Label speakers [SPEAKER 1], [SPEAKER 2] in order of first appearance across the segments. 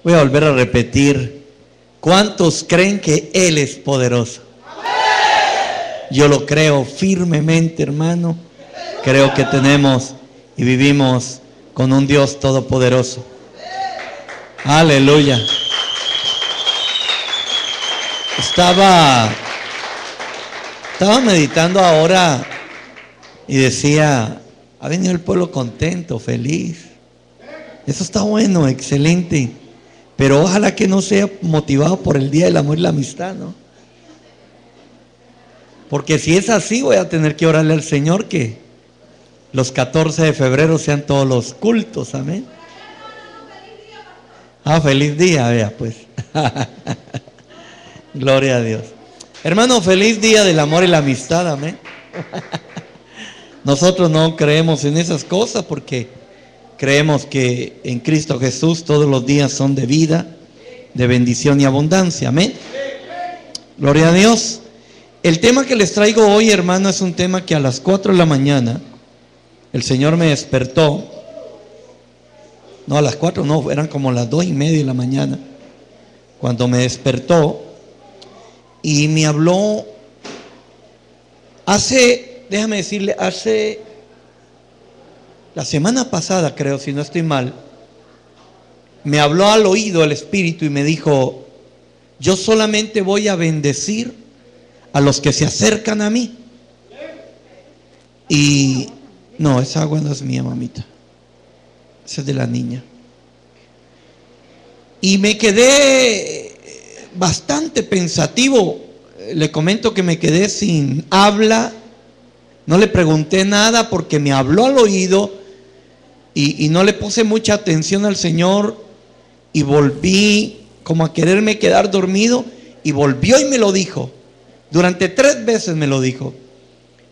[SPEAKER 1] Voy a volver a repetir. ¿Cuántos creen que Él es poderoso? Yo lo creo firmemente, hermano. Creo que tenemos y vivimos con un Dios todopoderoso. Aleluya. Estaba meditando ahora y decía, ha venido el pueblo contento, feliz. Eso está bueno, excelente. Pero ojalá que no sea motivado por el Día del Amor y la Amistad, ¿no? Porque si es así, voy a tener que orarle al Señor que los 14 de febrero sean todos los cultos, amén. Ah, feliz día, vea pues. Gloria a Dios. Hermano, feliz día del amor y la amistad, amén. Nosotros no creemos en esas cosas porque creemos que en Cristo Jesús todos los días son de vida, de bendición y abundancia, amén. Gloria a Dios. El tema que les traigo hoy, hermano, es un tema que a las 4 de la mañana el Señor me despertó. No, a las 4 no, eran como las 2:30 de la mañana cuando me despertó y me habló déjame decirle, hace la semana pasada, creo, si no estoy mal, me habló al oído el Espíritu y me dijo: yo solamente voy a bendecir a los que se acercan a mí. Y no, esa agua no es mía, mamita, esa es de la niña. Y me quedé bastante pensativo. Le comento que me quedé sin habla. No le pregunté nada porque me habló al oído y no le puse mucha atención al Señor. Y volví como a quererme quedar dormido. Y volvió y me lo dijo. Durante 3 veces me lo dijo.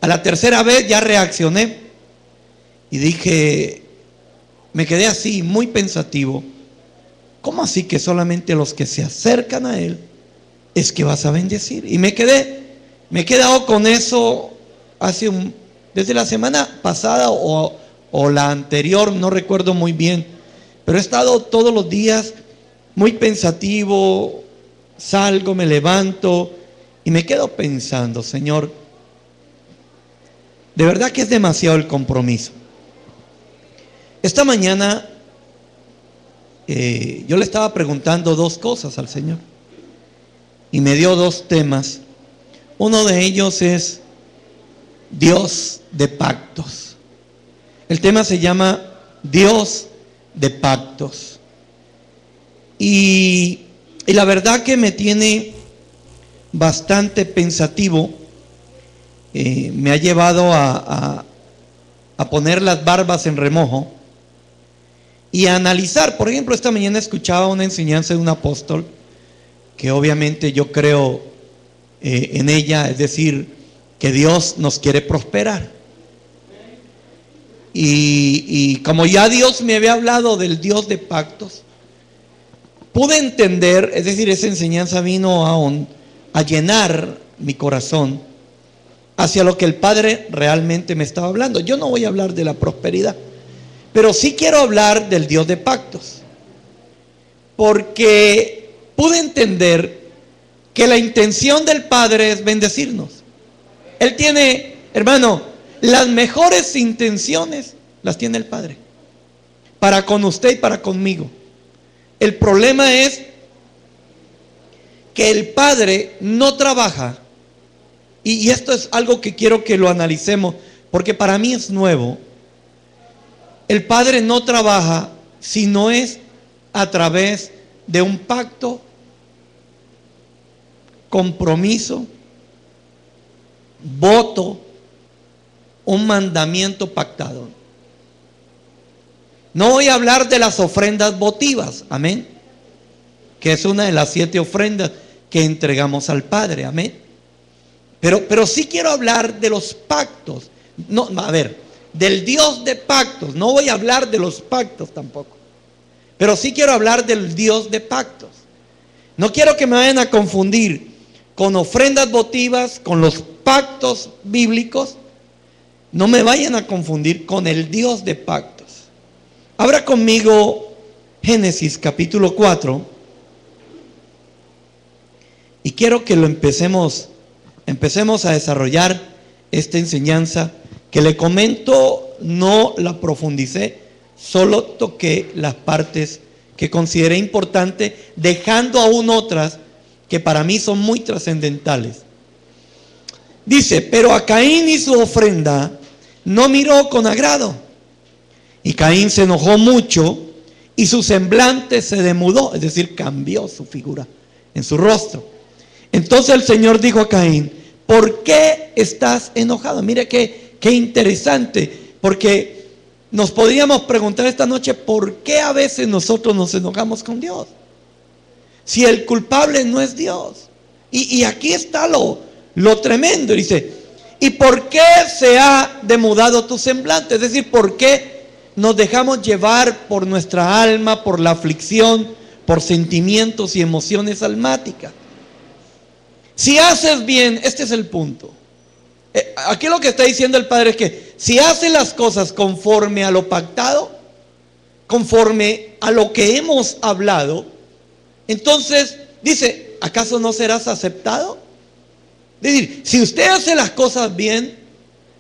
[SPEAKER 1] A la tercera vez ya reaccioné. Y dije, me quedé así, muy pensativo. ¿Cómo así que solamente los que se acercan a Él es que vas a bendecir? Y me he quedado con eso desde la semana pasada o la anterior, no recuerdo muy bien. Pero he estado todos los días muy pensativo. Salgo, me levanto y me quedo pensando, Señor, de verdad que es demasiado el compromiso. Esta mañana yo le estaba preguntando 2 cosas al Señor y me dio 2 temas. Uno de ellos es Dios de pactos. El tema se llama Dios de pactos. Y la verdad que me tiene bastante pensativo. Me ha llevado a poner las barbas en remojo y a analizar. Por ejemplo, esta mañana escuchaba una enseñanza de un apóstol que obviamente yo creo en ella, es decir, que Dios nos quiere prosperar. Y como ya Dios me había hablado del Dios de pactos, pude entender, es decir, esa enseñanza vino a llenar mi corazón hacia lo que el Padre realmente me estaba hablando. Yo no voy a hablar de la prosperidad, pero sí quiero hablar del Dios de pactos, porque pude entender que la intención del Padre es bendecirnos. Él tiene, hermano, las mejores intenciones las tiene el Padre para con usted y para conmigo. El problema es que el Padre no trabaja, y esto es algo que quiero que lo analicemos, porque para mí es nuevo. El Padre no trabaja si no es a través de un pacto, compromiso, voto, un mandamiento pactado. No voy a hablar de las ofrendas votivas, amén, que es una de las 7 ofrendas que entregamos al Padre, amén. Pero sí quiero hablar de los pactos. No, a ver, del Dios de pactos. No voy a hablar de los pactos tampoco, pero sí quiero hablar del Dios de pactos. No quiero que me vayan a confundir con ofrendas votivas, con los pactos bíblicos. No me vayan a confundir con el Dios de pactos. Abra conmigo Génesis capítulo 4, y quiero que lo empecemos a desarrollar esta enseñanza que le comento. No la profundicé, solo toqué las partes que consideré importantes, dejando aún otras que para mí son muy trascendentales. Dice: pero a Caín y su ofrenda no miró con agrado, y Caín se enojó mucho, y su semblante se demudó, es decir, cambió su figura en su rostro. Entonces el Señor dijo a Caín: ¿por qué estás enojado? Mire qué interesante, porque nos podríamos preguntar esta noche: ¿por qué a veces nosotros nos enojamos con Dios? Si el culpable no es Dios. Y aquí está lo tremendo. Dice: ¿y por qué se ha demudado tu semblante? Es decir, ¿por qué nos dejamos llevar por nuestra alma, por la aflicción, por sentimientos y emociones almáticas? Si haces bien, este es el punto. Aquí lo que está diciendo el Padre es que si haces las cosas conforme a lo pactado, conforme a lo que hemos hablado, entonces dice: ¿acaso no serás aceptado? Es decir, si usted hace las cosas bien,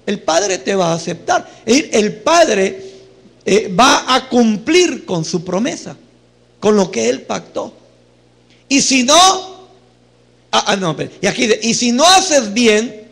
[SPEAKER 1] el Padre te va a aceptar. Es decir, el Padre va a cumplir con su promesa, con lo que Él pactó. Y si no, y si no haces bien,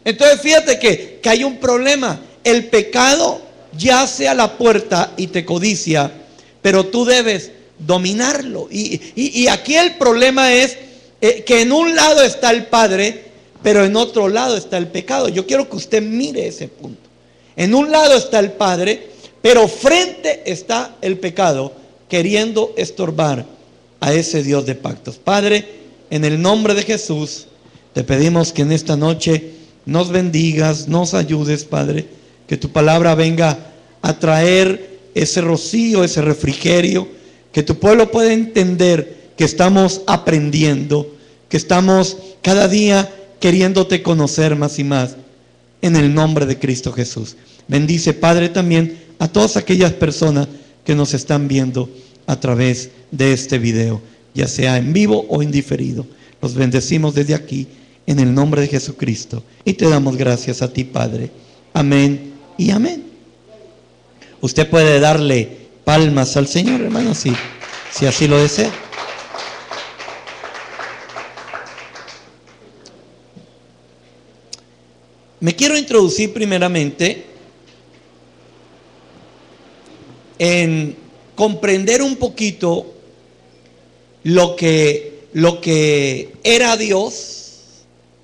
[SPEAKER 1] entonces fíjate que hay un problema. El pecado yace a la puerta y te codicia, pero tú debes dominarlo. Y aquí el problema es que en un lado está el Padre, pero en otro lado está el pecado. Yo quiero que usted mire ese punto. En un lado está el Padre, pero frente está el pecado, queriendo estorbar a ese Dios de pactos. Padre, en el nombre de Jesús, te pedimos que en esta noche nos bendigas, nos ayudes, Padre, que tu palabra venga a traer ese rocío, ese refrigerio, que tu pueblo pueda entender que estamos aprendiendo, que estamos cada día queriéndote conocer más y más, en el nombre de Cristo Jesús. Bendice, Padre, también a todas aquellas personas que nos están viendo a través de este video, ya sea en vivo o en diferido. Los bendecimos desde aquí, en el nombre de Jesucristo, y te damos gracias a ti, Padre. Amén y amén. Usted puede darle palmas al Señor, hermano, si así lo desea. Me quiero introducir primeramente en comprender un poquito lo que era Dios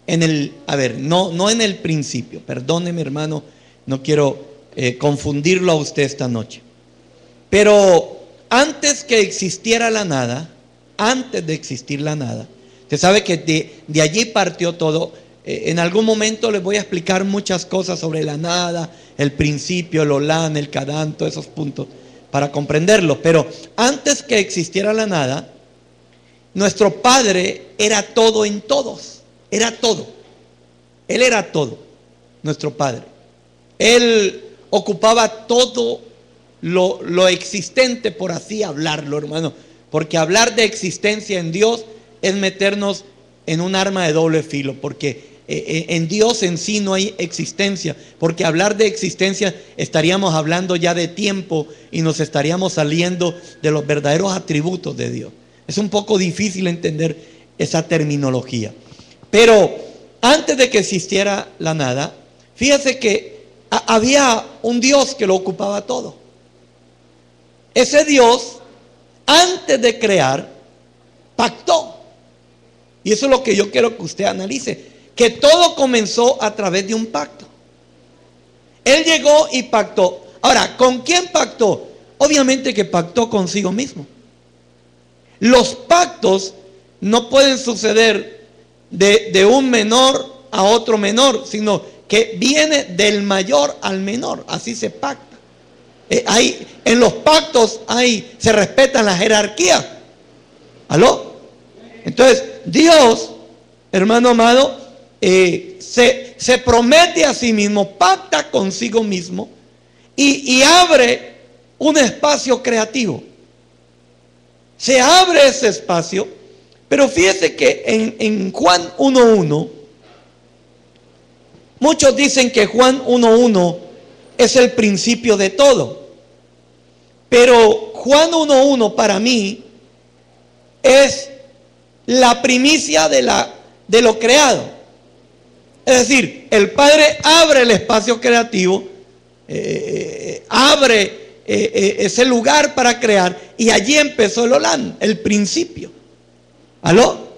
[SPEAKER 1] no en el principio. Perdóneme, hermano, no quiero confundirlo a usted esta noche. Pero antes que existiera la nada, antes de existir la nada, usted sabe que de allí partió todo. En algún momento les voy a explicar muchas cosas sobre la nada, el principio, el Olán, el Kadán, todos esos puntos para comprenderlo. Pero antes que existiera la nada, nuestro Padre era todo en todos. Era todo. Él era todo, nuestro Padre. Él ocupaba todo lo existente, por así hablarlo, hermano. Porque hablar de existencia en Dios es meternos en un arma de doble filo, porque en Dios en sí no hay existencia, porque hablar de existencia estaríamos hablando ya de tiempo y nos estaríamos saliendo de los verdaderos atributos de Dios. Es un poco difícil entender esa terminología. Pero antes de que existiera la nada, fíjese que había un Dios que lo ocupaba todo. Ese Dios, antes de crear, pactó. Y eso es lo que yo quiero que usted analice, que todo comenzó a través de un pacto. Él llegó y pactó. Ahora, ¿con quién pactó? Obviamente que pactó consigo mismo. Los pactos no pueden suceder de un menor a otro menor, sino que viene del mayor al menor. Así se pacta. En los pactos se respetan las jerarquías. ¿Aló? Entonces, Dios, hermano amado, se promete a sí mismo, pacta consigo mismo y abre un espacio creativo. se abre ese espacio. Pero fíjese que en Juan 1:1, muchos dicen que Juan 1:1 es el principio de todo. Pero Juan 1:1 para mí es la primicia de lo creado. Es decir, el Padre abre el espacio creativo, abre ese lugar para crear, y allí empezó el Olán, el principio. ¿Aló?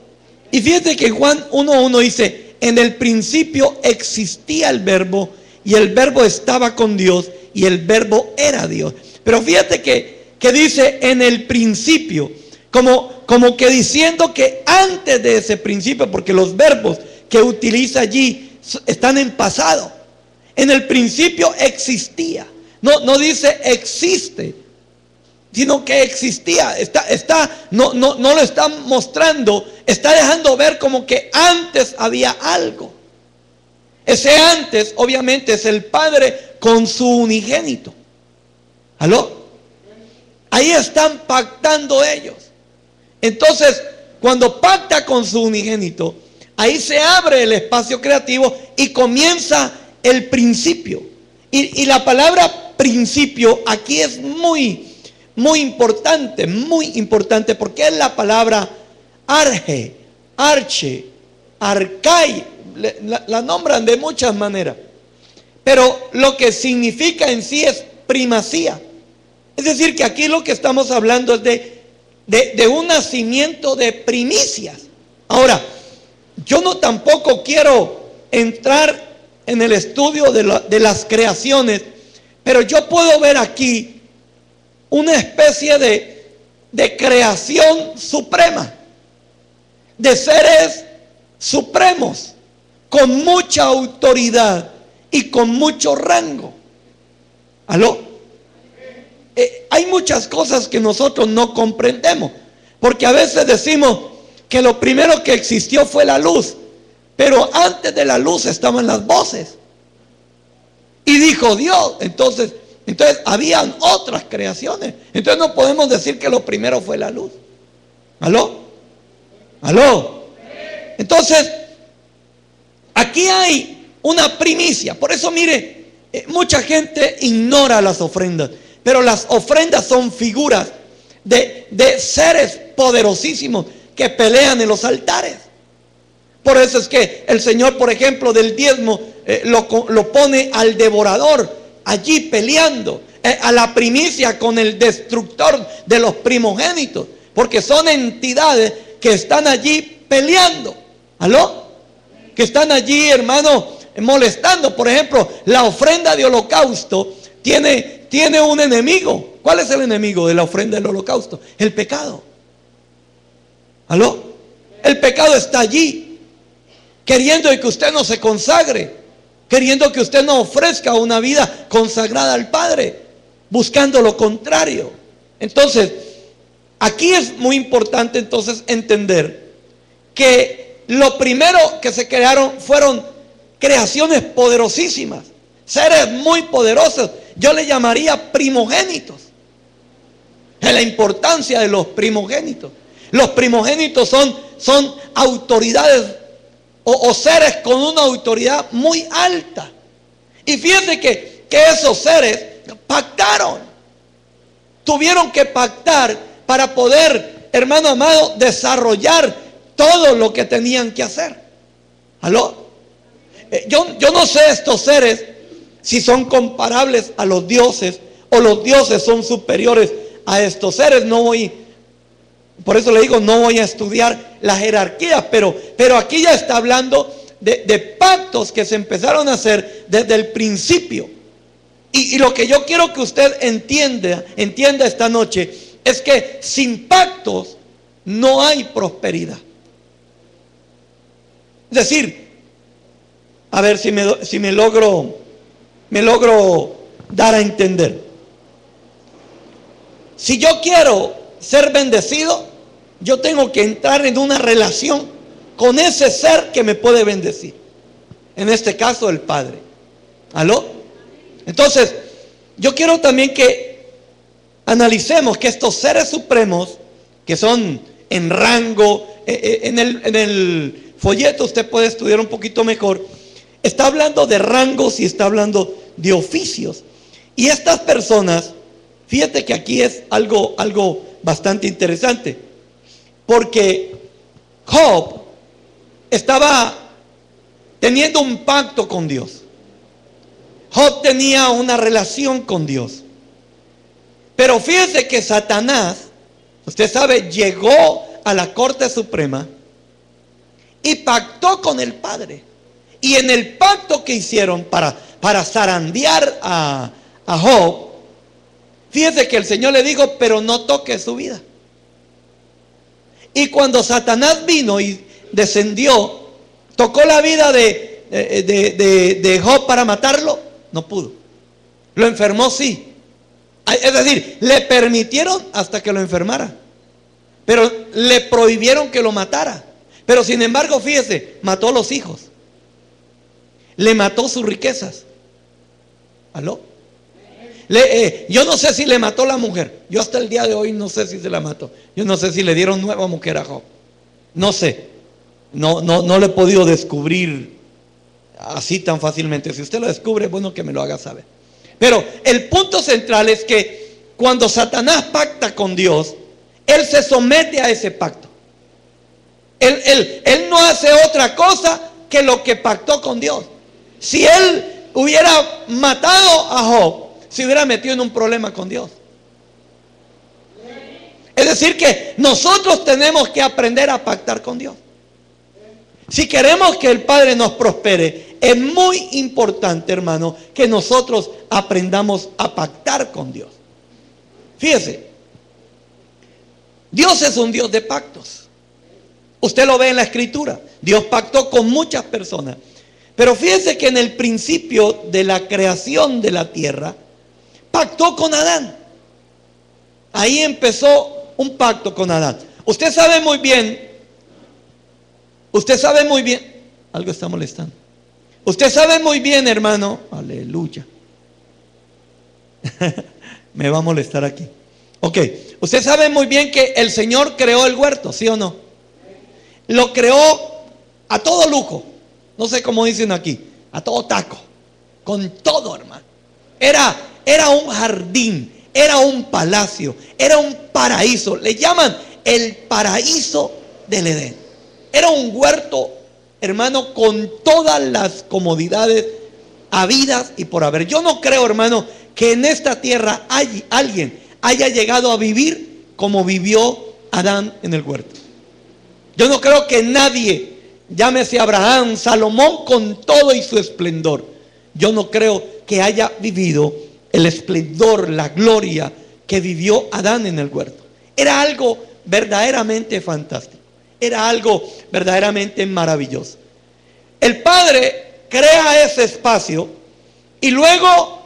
[SPEAKER 1] Y fíjate que Juan 1:1 dice: en el principio existía el verbo, y el verbo estaba con Dios, y el verbo era Dios. Pero fíjate que dice en el principio, como que diciendo que antes de ese principio, porque los verbos que utiliza allí están en pasado. En el principio existía. No dice existe, sino que existía. No lo está mostrando, está dejando ver como que antes había algo. Ese antes obviamente es el Padre con su unigénito. ¿Aló? Ahí están pactando ellos. Entonces, cuando pacta con su unigénito, ahí se abre el espacio creativo y comienza el principio. Y la palabra principio aquí es muy importante, porque es la palabra arche, arcai, la nombran de muchas maneras, pero lo que significa en sí es primacía. Es decir, que aquí lo que estamos hablando es de un nacimiento de primicias. Ahora, yo no tampoco quiero entrar en el estudio de las creaciones, pero yo puedo ver aquí una especie de creación suprema, de seres supremos, con mucha autoridad y con mucho rango. ¿Aló? Hay muchas cosas que nosotros no comprendemos, porque a veces decimos que lo primero que existió fue la luz, pero antes de la luz estaban las voces. Y dijo Dios, entonces habían otras creaciones. Entonces no podemos decir que lo primero fue la luz. ¿Aló? Entonces, aquí hay una primicia. Por eso mire, mucha gente ignora las ofrendas, pero las ofrendas son figuras de seres poderosísimos que pelean en los altares. Por eso es que el Señor, por ejemplo, del diezmo lo pone al devorador allí peleando, a la primicia con el destructor de los primogénitos, porque son entidades que están allí peleando. ¿Aló? Que están allí, hermano, molestando. Por ejemplo, la ofrenda de holocausto tiene un enemigo. ¿Cuál es el enemigo de la ofrenda del holocausto? El pecado. ¿Aló? El pecado está allí, queriendo que usted no se consagre, queriendo que usted no ofrezca una vida consagrada al Padre, buscando lo contrario. Entonces, aquí es muy importante entonces entender que lo primero que se crearon fueron creaciones poderosísimas, seres muy poderosos. Yo le llamaría primogénitos. Es la importancia de los primogénitos. Los primogénitos son autoridades o seres con una autoridad muy alta. Y fíjense que esos seres pactaron. Tuvieron que pactar para poder, hermano amado, desarrollar todo lo que tenían que hacer. ¿Aló? Yo no sé estos seres si son comparables a los dioses o los dioses son superiores a estos seres. Por eso le digo, no voy a estudiar la jerarquía, pero aquí ya está hablando de pactos que se empezaron a hacer desde el principio. Y lo que yo quiero que usted entienda esta noche es que sin pactos no hay prosperidad. Es decir, a ver si me logro dar a entender. Si yo quiero ser bendecido, yo tengo que entrar en una relación con ese ser que me puede bendecir. En este caso, el Padre. ¿Aló? Entonces, yo quiero también que analicemos que estos seres supremos que son en rango. En el folleto usted puede estudiar un poquito mejor. Está hablando de rangos y está hablando de oficios. Y estas personas, fíjate que aquí es algo bastante interesante, porque Job estaba teniendo un pacto con Dios. Job tenía una relación con Dios. Pero fíjese que Satanás, usted sabe, llegó a la Corte Suprema y pactó con el Padre. Y en el pacto que hicieron para zarandear a Job, fíjese que el Señor le dijo, pero no toque su vida. Y cuando Satanás vino y descendió, tocó la vida de Job para matarlo, no pudo. Lo enfermó, sí. Es decir, le permitieron hasta que lo enfermara, pero le prohibieron que lo matara. Pero sin embargo, fíjese, mató a los hijos, le mató sus riquezas. ¿Aló? Yo no sé si le mató la mujer. Yo hasta el día de hoy no sé si se la mató. Yo no sé si le dieron nueva mujer a Job. No sé. No lo he podido descubrir así tan fácilmente. Si usted lo descubre, bueno, que me lo haga saber. Pero el punto central es que cuando Satanás pacta con Dios, él se somete a ese pacto. Él no hace otra cosa que lo que pactó con Dios. Si él hubiera matado a Job, se hubiera metido en un problema con Dios. Es decir que nosotros tenemos que aprender a pactar con Dios. Si queremos que el Padre nos prospere, es muy importante, hermano, que nosotros aprendamos a pactar con Dios. Fíjese, Dios es un Dios de pactos. Usted lo ve en la Escritura. Dios pactó con muchas personas. Pero fíjese que en el principio de la creación de la tierra, pactó con Adán. Ahí empezó un pacto con Adán. Usted sabe muy bien, algo está molestando. Usted sabe muy bien, hermano, aleluya. Me va a molestar aquí. Ok, usted sabe muy bien que el Señor creó el huerto, ¿sí o no? Lo creó a todo lujo. No sé cómo dicen aquí, a todo taco, con todo, hermano. Era un jardín, era un palacio, era un paraíso. Le llaman el paraíso del Edén. Era un huerto, hermano, con todas las comodidades habidas y por haber. Yo no creo, hermano, que en esta tierra alguien haya llegado a vivir como vivió Adán en el huerto. Yo no creo que nadie, llámese Abraham, Salomón, con todo y su esplendor, yo no creo que haya vivido el esplendor, la gloria que vivió Adán en el huerto. Era algo verdaderamente fantástico. Era algo verdaderamente maravilloso. El Padre crea ese espacio y luego,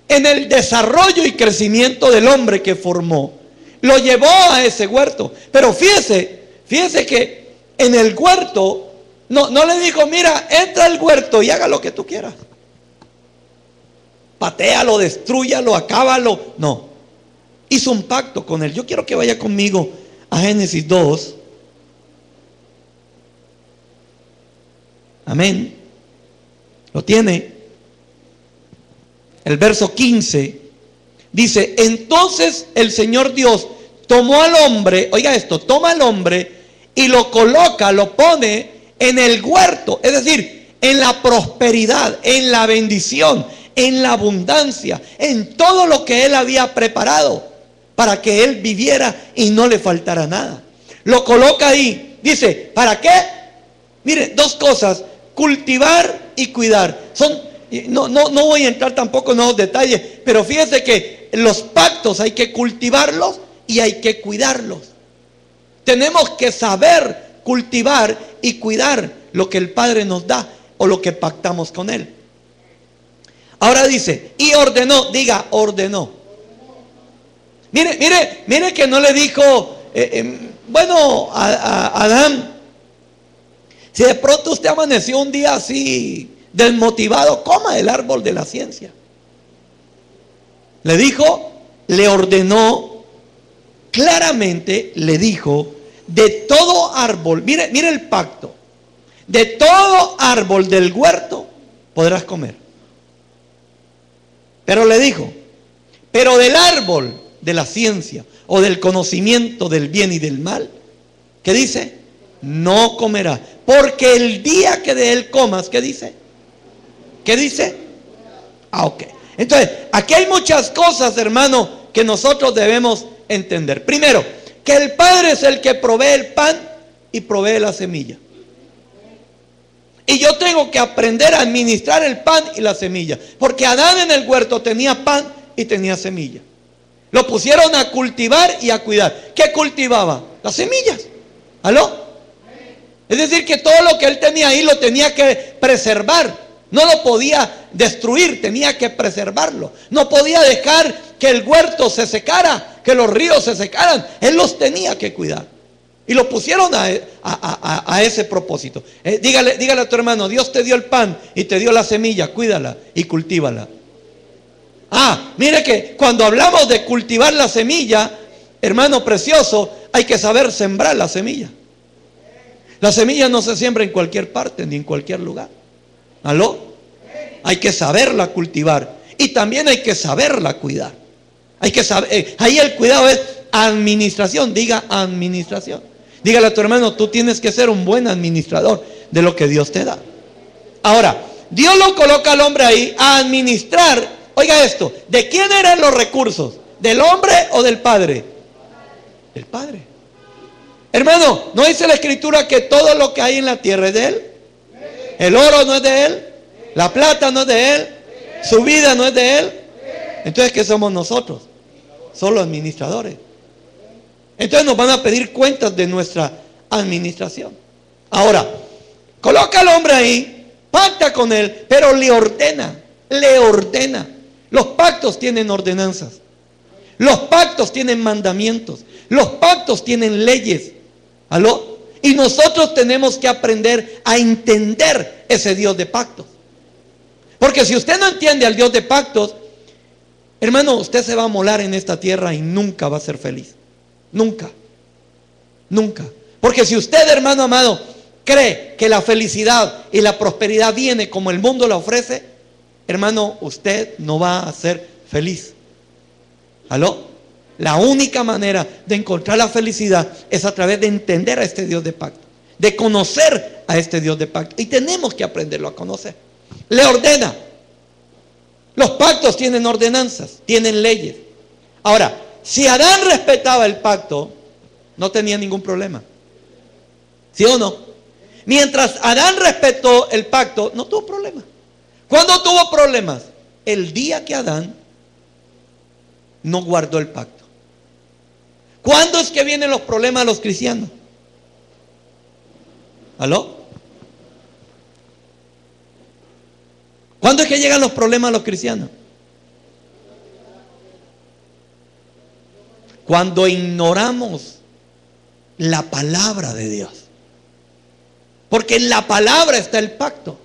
[SPEAKER 1] en el desarrollo y crecimiento del hombre que formó, lo llevó a ese huerto. Pero fíjese que en el huerto no le dijo, mira, entra al huerto y haga lo que tú quieras. Patéalo, destrúyalo, acábalo. No. Hizo un pacto con él. Yo quiero que vaya conmigo a Génesis 2. Amén. ¿Lo tiene? El verso 15 dice, entonces el Señor Dios tomó al hombre, oiga esto, toma al hombre y lo coloca, lo pone en el huerto, es decir, en la prosperidad, en la bendición, en la abundancia, en todo lo que él había preparado para que él viviera y no le faltara nada. Lo coloca ahí, dice, ¿para qué? Mire, dos cosas, cultivar y cuidar. No voy a entrar tampoco en los detalles, pero fíjese que los pactos hay que cultivarlos y hay que cuidarlos. Tenemos que saber cultivar y cuidar lo que el Padre nos da o lo que pactamos con Él. Ahora dice, y ordenó, diga, ordenó. Mire que no le dijo, bueno, a Adán, si de pronto usted amaneció un día así desmotivado, coma el árbol de la ciencia. Le dijo, le ordenó claramente le dijo: de todo árbol, mire el pacto, de todo árbol del huerto podrás comer. Pero le dijo: pero del árbol de la ciencia o del conocimiento del bien y del mal, ¿qué dice? No comerás, porque el día que de él comas, ¿qué dice? ¿Qué dice? Ok. Entonces, aquí hay muchas cosas, hermano, que nosotros debemos entender. Primero, que el Padre es el que provee el pan y provee la semilla. Y yo tengo que aprender a administrar el pan y la semilla, porque Adán en el huerto tenía pan y tenía semilla. Lo pusieron a cultivar y a cuidar. ¿Qué cultivaba? Las semillas. ¿Aló? Es decir, que todo lo que él tenía ahí lo tenía que preservar. No lo podía destruir, tenía que preservarlo. No podía dejar que el huerto se secara, que los ríos se secaran. Él los tenía que cuidar. Y lo pusieron a ese propósito. Dígale a tu hermano: Dios te dio el pan y te dio la semilla, cuídala y cultívala. Mire que cuando hablamos de cultivar la semilla, hermano precioso, hay que saber sembrar la semilla. La semilla no se siembra en cualquier parte ni en cualquier lugar. ¿Aló? Hay que saberla cultivar y también hay que saberla cuidar. Hay que saber, ahí el cuidado es administración. Diga administración. Dígale a tu hermano: tú tienes que ser un buen administrador de lo que Dios te da. Ahora, Dios lo coloca al hombre ahí a administrar. Oiga esto: ¿de quién eran los recursos? ¿Del hombre o del Padre? Del Padre. Hermano, ¿no dice la Escritura que todo lo que hay en la tierra es de Él? ¿El oro no es de Él? ¿La plata no es de Él? ¿Su vida no es de Él? Entonces, ¿qué somos nosotros? Solo administradores. Entonces nos van a pedir cuentas de nuestra administración. Ahora, coloca al hombre ahí, pacta con él, pero le ordena. Los pactos tienen ordenanzas. Los pactos tienen mandamientos. Los pactos tienen leyes. ¿Aló? Y nosotros tenemos que aprender a entender ese Dios de pactos. Porque si usted no entiende al Dios de pactos, hermano, usted se va a molar en esta tierra y nunca va a ser feliz. Nunca. Porque si usted, hermano amado, cree que la felicidad y la prosperidad viene como el mundo la ofrece, hermano, usted no va a ser feliz. ¿Aló? La única manera de encontrar la felicidad es a través de entender a este Dios de pacto, de conocer a este Dios de pacto. Y tenemos que aprenderlo a conocer. Le ordena. Los pactos tienen ordenanzas, tienen leyes. Ahora, si Adán respetaba el pacto, no tenía ningún problema. ¿Sí o no? Mientras Adán respetó el pacto, no tuvo problema. ¿Cuándo tuvo problemas? El día que Adán no guardó el pacto. ¿Cuándo es que vienen los problemas a los cristianos? ¿Aló? ¿Cuándo es que llegan los problemas a los cristianos? Cuando ignoramos la palabra de Dios. Porque en la palabra está el pacto.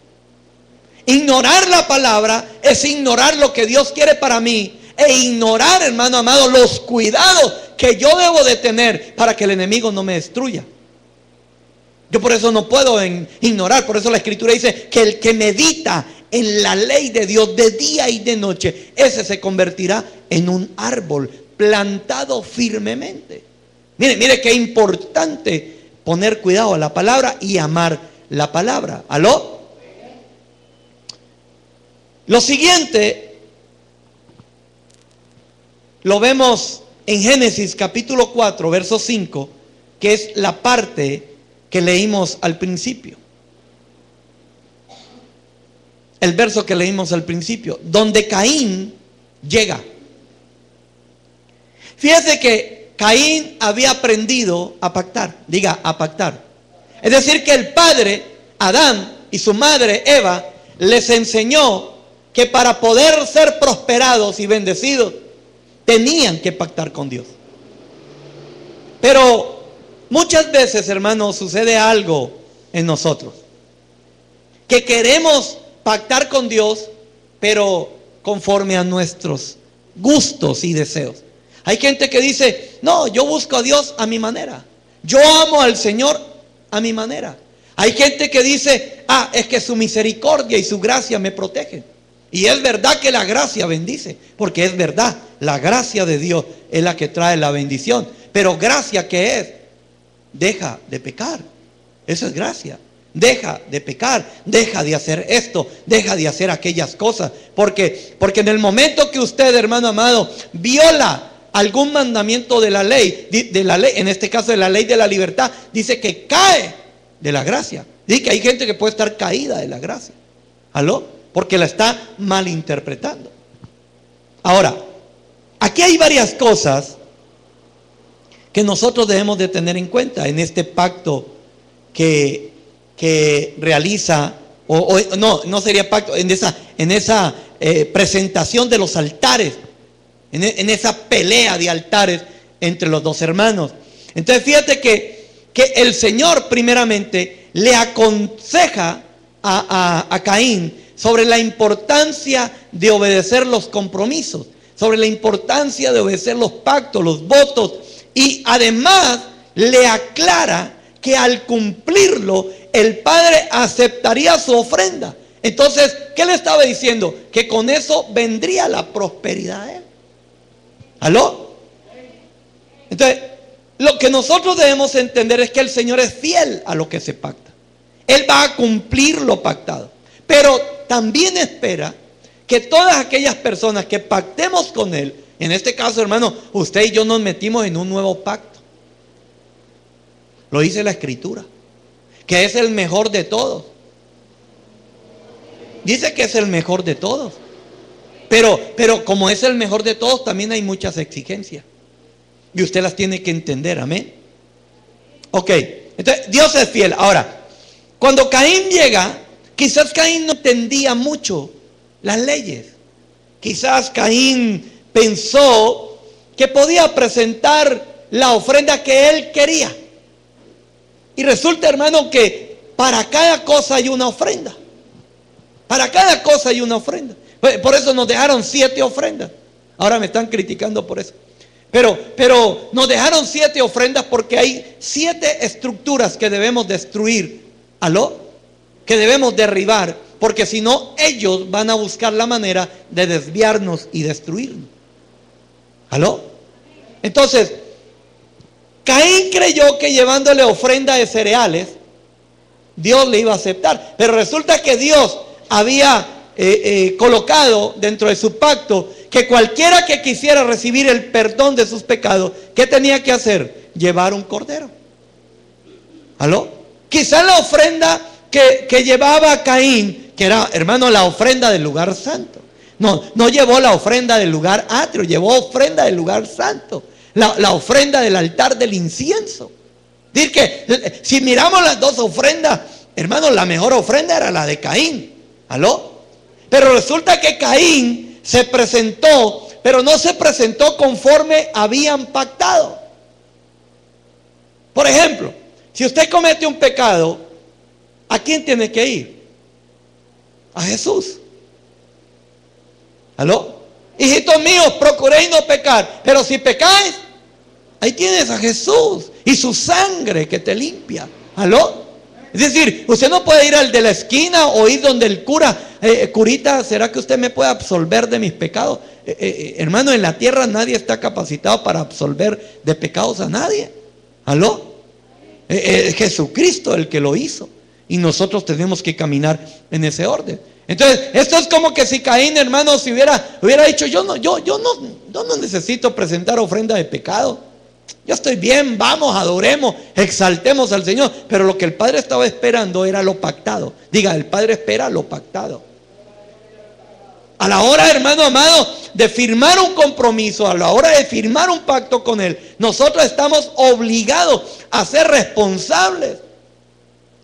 [SPEAKER 1] Ignorar la palabra es ignorar lo que Dios quiere para mí. E ignorar, hermano amado, los cuidados que yo debo de tener para que el enemigo no me destruya. Yo por eso no puedo ignorar. Por eso la Escritura dice que el que medita en la ley de Dios de día y de noche, ese se convertirá en un árbol plantado firmemente. Mire qué importante poner cuidado a la palabra y amar la palabra. ¿Aló? Lo siguiente lo vemos en Génesis capítulo 4, verso 5, que es la parte que leímos al principio. El verso que leímos al principio, donde Caín llega. Fíjese que Caín había aprendido a pactar. Diga, a pactar. Es decir, que el padre, Adán, y su madre, Eva, les enseñó que para poder ser prosperados y bendecidos, tenían que pactar con Dios. Pero muchas veces, hermanos, sucede algo en nosotros. Que queremos pactar con Dios, pero conforme a nuestros gustos y deseos. Hay gente que dice, no, yo busco a Dios a mi manera. Yo amo al Señor a mi manera. Hay gente que dice, es que su misericordia y su gracia me protegen. Y es verdad que la gracia bendice, porque es verdad, la gracia de Dios es la que trae la bendición. Pero gracia, ¿qué es? Deja de pecar. Eso es gracia. Deja de pecar, deja de hacer esto, deja de hacer aquellas cosas. Porque en el momento que usted, hermano amado, viola algún mandamiento de la ley, en este caso de la ley de la libertad, dice que cae de la gracia. Dice que hay gente que puede estar caída de la gracia. ¿Aló? Porque la está malinterpretando. Ahora, aquí hay varias cosas que nosotros debemos de tener en cuenta en este pacto que realiza, no sería pacto, en esa presentación de los altares, en esa pelea de altares entre los dos hermanos. Entonces fíjate que el Señor primeramente le aconseja a Caín sobre la importancia de obedecer los compromisos, sobre la importancia de obedecer los pactos, los votos, y además le aclara que al cumplirlo el Padre aceptaría su ofrenda. Entonces, ¿qué le estaba diciendo? Que con eso vendría la prosperidad a él. ¿Aló? Entonces, lo que nosotros debemos entender es que el Señor es fiel a lo que se pacta. Él va a cumplir lo pactado. Pero también espera que todas aquellas personas que pactemos con Él, en este caso, hermano, usted y yo nos metimos en un nuevo pacto. Lo dice la Escritura, que es el mejor de todos. Dice que es el mejor de todos. Pero como es el mejor de todos, también hay muchas exigencias. Y usted las tiene que entender, amén. Ok, entonces Dios es fiel. Ahora, cuando Caín llega, quizás Caín no entendía mucho las leyes. Quizás Caín pensó que podía presentar la ofrenda que él quería. Y resulta, hermano, que para cada cosa hay una ofrenda. Para cada cosa hay una ofrenda. Por eso nos dejaron 7 ofrendas. Ahora me están criticando por eso. Pero nos dejaron 7 ofrendas porque hay 7 estructuras que debemos destruir. ¿Aló? Que debemos derribar. Porque si no, ellos van a buscar la manera de desviarnos y destruirnos. ¿Aló? Entonces, Caín creyó que llevándole ofrenda de cereales, Dios le iba a aceptar. Pero resulta que Dios había colocado dentro de su pacto que cualquiera que quisiera recibir el perdón de sus pecados, ¿qué tenía que hacer? Llevar un cordero. ¿Aló? Quizás la ofrenda que llevaba Caín, que era, hermano, la ofrenda del lugar santo. No llevó la ofrenda del lugar atrio, llevó ofrenda del lugar santo. La ofrenda del altar del incienso. Decir que si miramos las dos ofrendas, hermano, la mejor ofrenda era la de Caín. ¿Aló? Pero resulta que Caín se presentó, pero no se presentó conforme habían pactado. Por ejemplo, si usted comete un pecado, ¿a quién tiene que ir? A Jesús. ¿Aló? Hijitos míos, procuréis no pecar. Pero si pecáis, ahí tienes a Jesús y su sangre que te limpia. ¿Aló? Es decir, usted no puede ir al de la esquina o ir donde el cura, curita, ¿será que usted me puede absolver de mis pecados? Hermano, en la tierra nadie está capacitado para absolver de pecados a nadie. ¿Aló? Es Jesucristo el que lo hizo. Y nosotros tenemos que caminar en ese orden. Entonces, esto es como que si Caín, hermano, si hubiera dicho, yo no necesito presentar ofrenda de pecado. Yo estoy bien, vamos, adoremos, exaltemos al Señor. Pero lo que el Padre estaba esperando era lo pactado. Diga, el Padre espera lo pactado. A la hora, hermano amado, de firmar un compromiso, a la hora de firmar un pacto con Él, nosotros estamos obligados a ser responsables.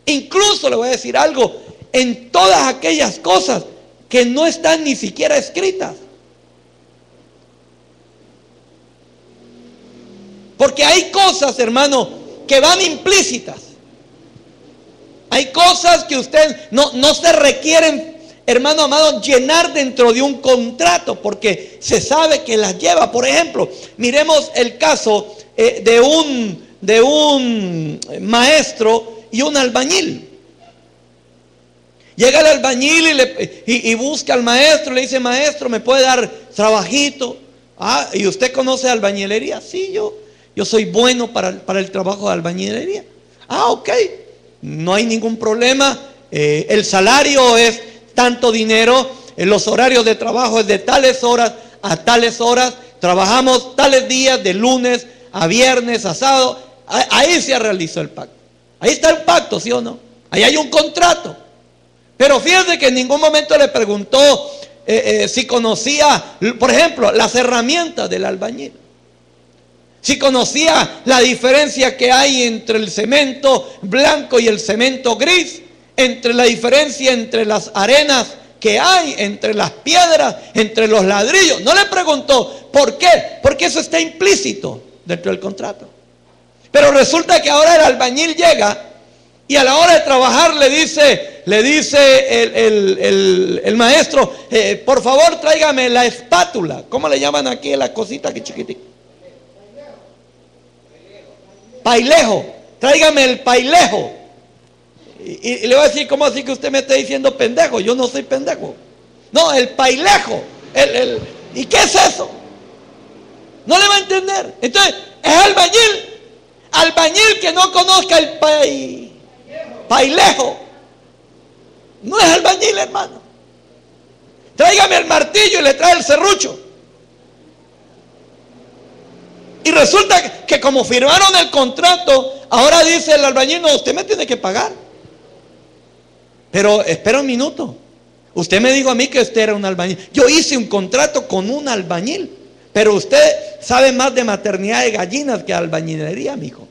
[SPEAKER 1] Incluso le voy a decir algo, en todas aquellas cosas que no están ni siquiera escritas. Porque hay cosas, hermano, que van implícitas. Hay cosas que usted no se requieren hermano amado, llenar dentro de un contrato, porque se sabe que las lleva. Por ejemplo, miremos el caso de un maestro y un albañil. Llega el albañil y busca al maestro, le dice: maestro, ¿me puede dar trabajito? Ah, ¿y usted conoce albañilería? Sí, yo soy bueno para el trabajo de albañilería. Ah, ok, no hay ningún problema. El salario es tanto dinero, los horarios de trabajo es de tales horas a tales horas, trabajamos tales días, de lunes a viernes, a sábado. Ahí se realizó el pacto. Ahí está el pacto, ¿sí o no? Ahí hay un contrato. Pero fíjense que en ningún momento le preguntó si conocía, por ejemplo, las herramientas del albañil, si conocía la diferencia que hay entre el cemento blanco y el cemento gris, entre la diferencia entre las arenas que hay, entre las piedras, entre los ladrillos. No le preguntó. ¿Por qué? Porque eso está implícito dentro del contrato. Pero resulta que ahora el albañil llega y a la hora de trabajar le dice el maestro: por favor, tráigame la espátula. ¿Cómo le llaman aquí a la cosita que chiquitita? Pailejo. Tráigame el pailejo. Y le voy a decir: ¿cómo así que usted me está diciendo pendejo? Yo no soy pendejo. No, el pailejo. ¿Y qué es eso? No le va a entender. Entonces, es albañil que no conozca el pailejo. No es albañil, hermano. Tráigame el martillo y le trae el serrucho. Y resulta que como firmaron el contrato, ahora dice el albañil: no, usted me tiene que pagar. Pero espera un minuto. Usted me dijo a mí que usted era un albañil. Yo hice un contrato con un albañil. Pero usted sabe más de maternidad de gallinas que de albañilería, mijo.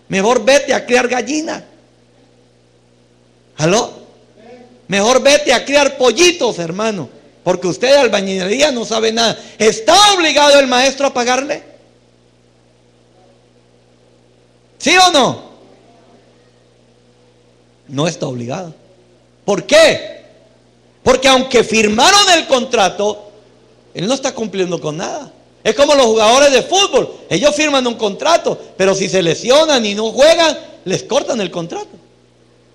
[SPEAKER 1] Mejor vete a criar gallinas. ¿Aló? Mejor vete a criar pollitos, hermano. Porque usted de albañilería no sabe nada. ¿Está obligado el maestro a pagarle? ¿Sí o no? No está obligado. ¿Por qué? Porque aunque firmaron el contrato, él no está cumpliendo con nada. Es como los jugadores de fútbol. Ellos firman un contrato, pero si se lesionan y no juegan, les cortan el contrato.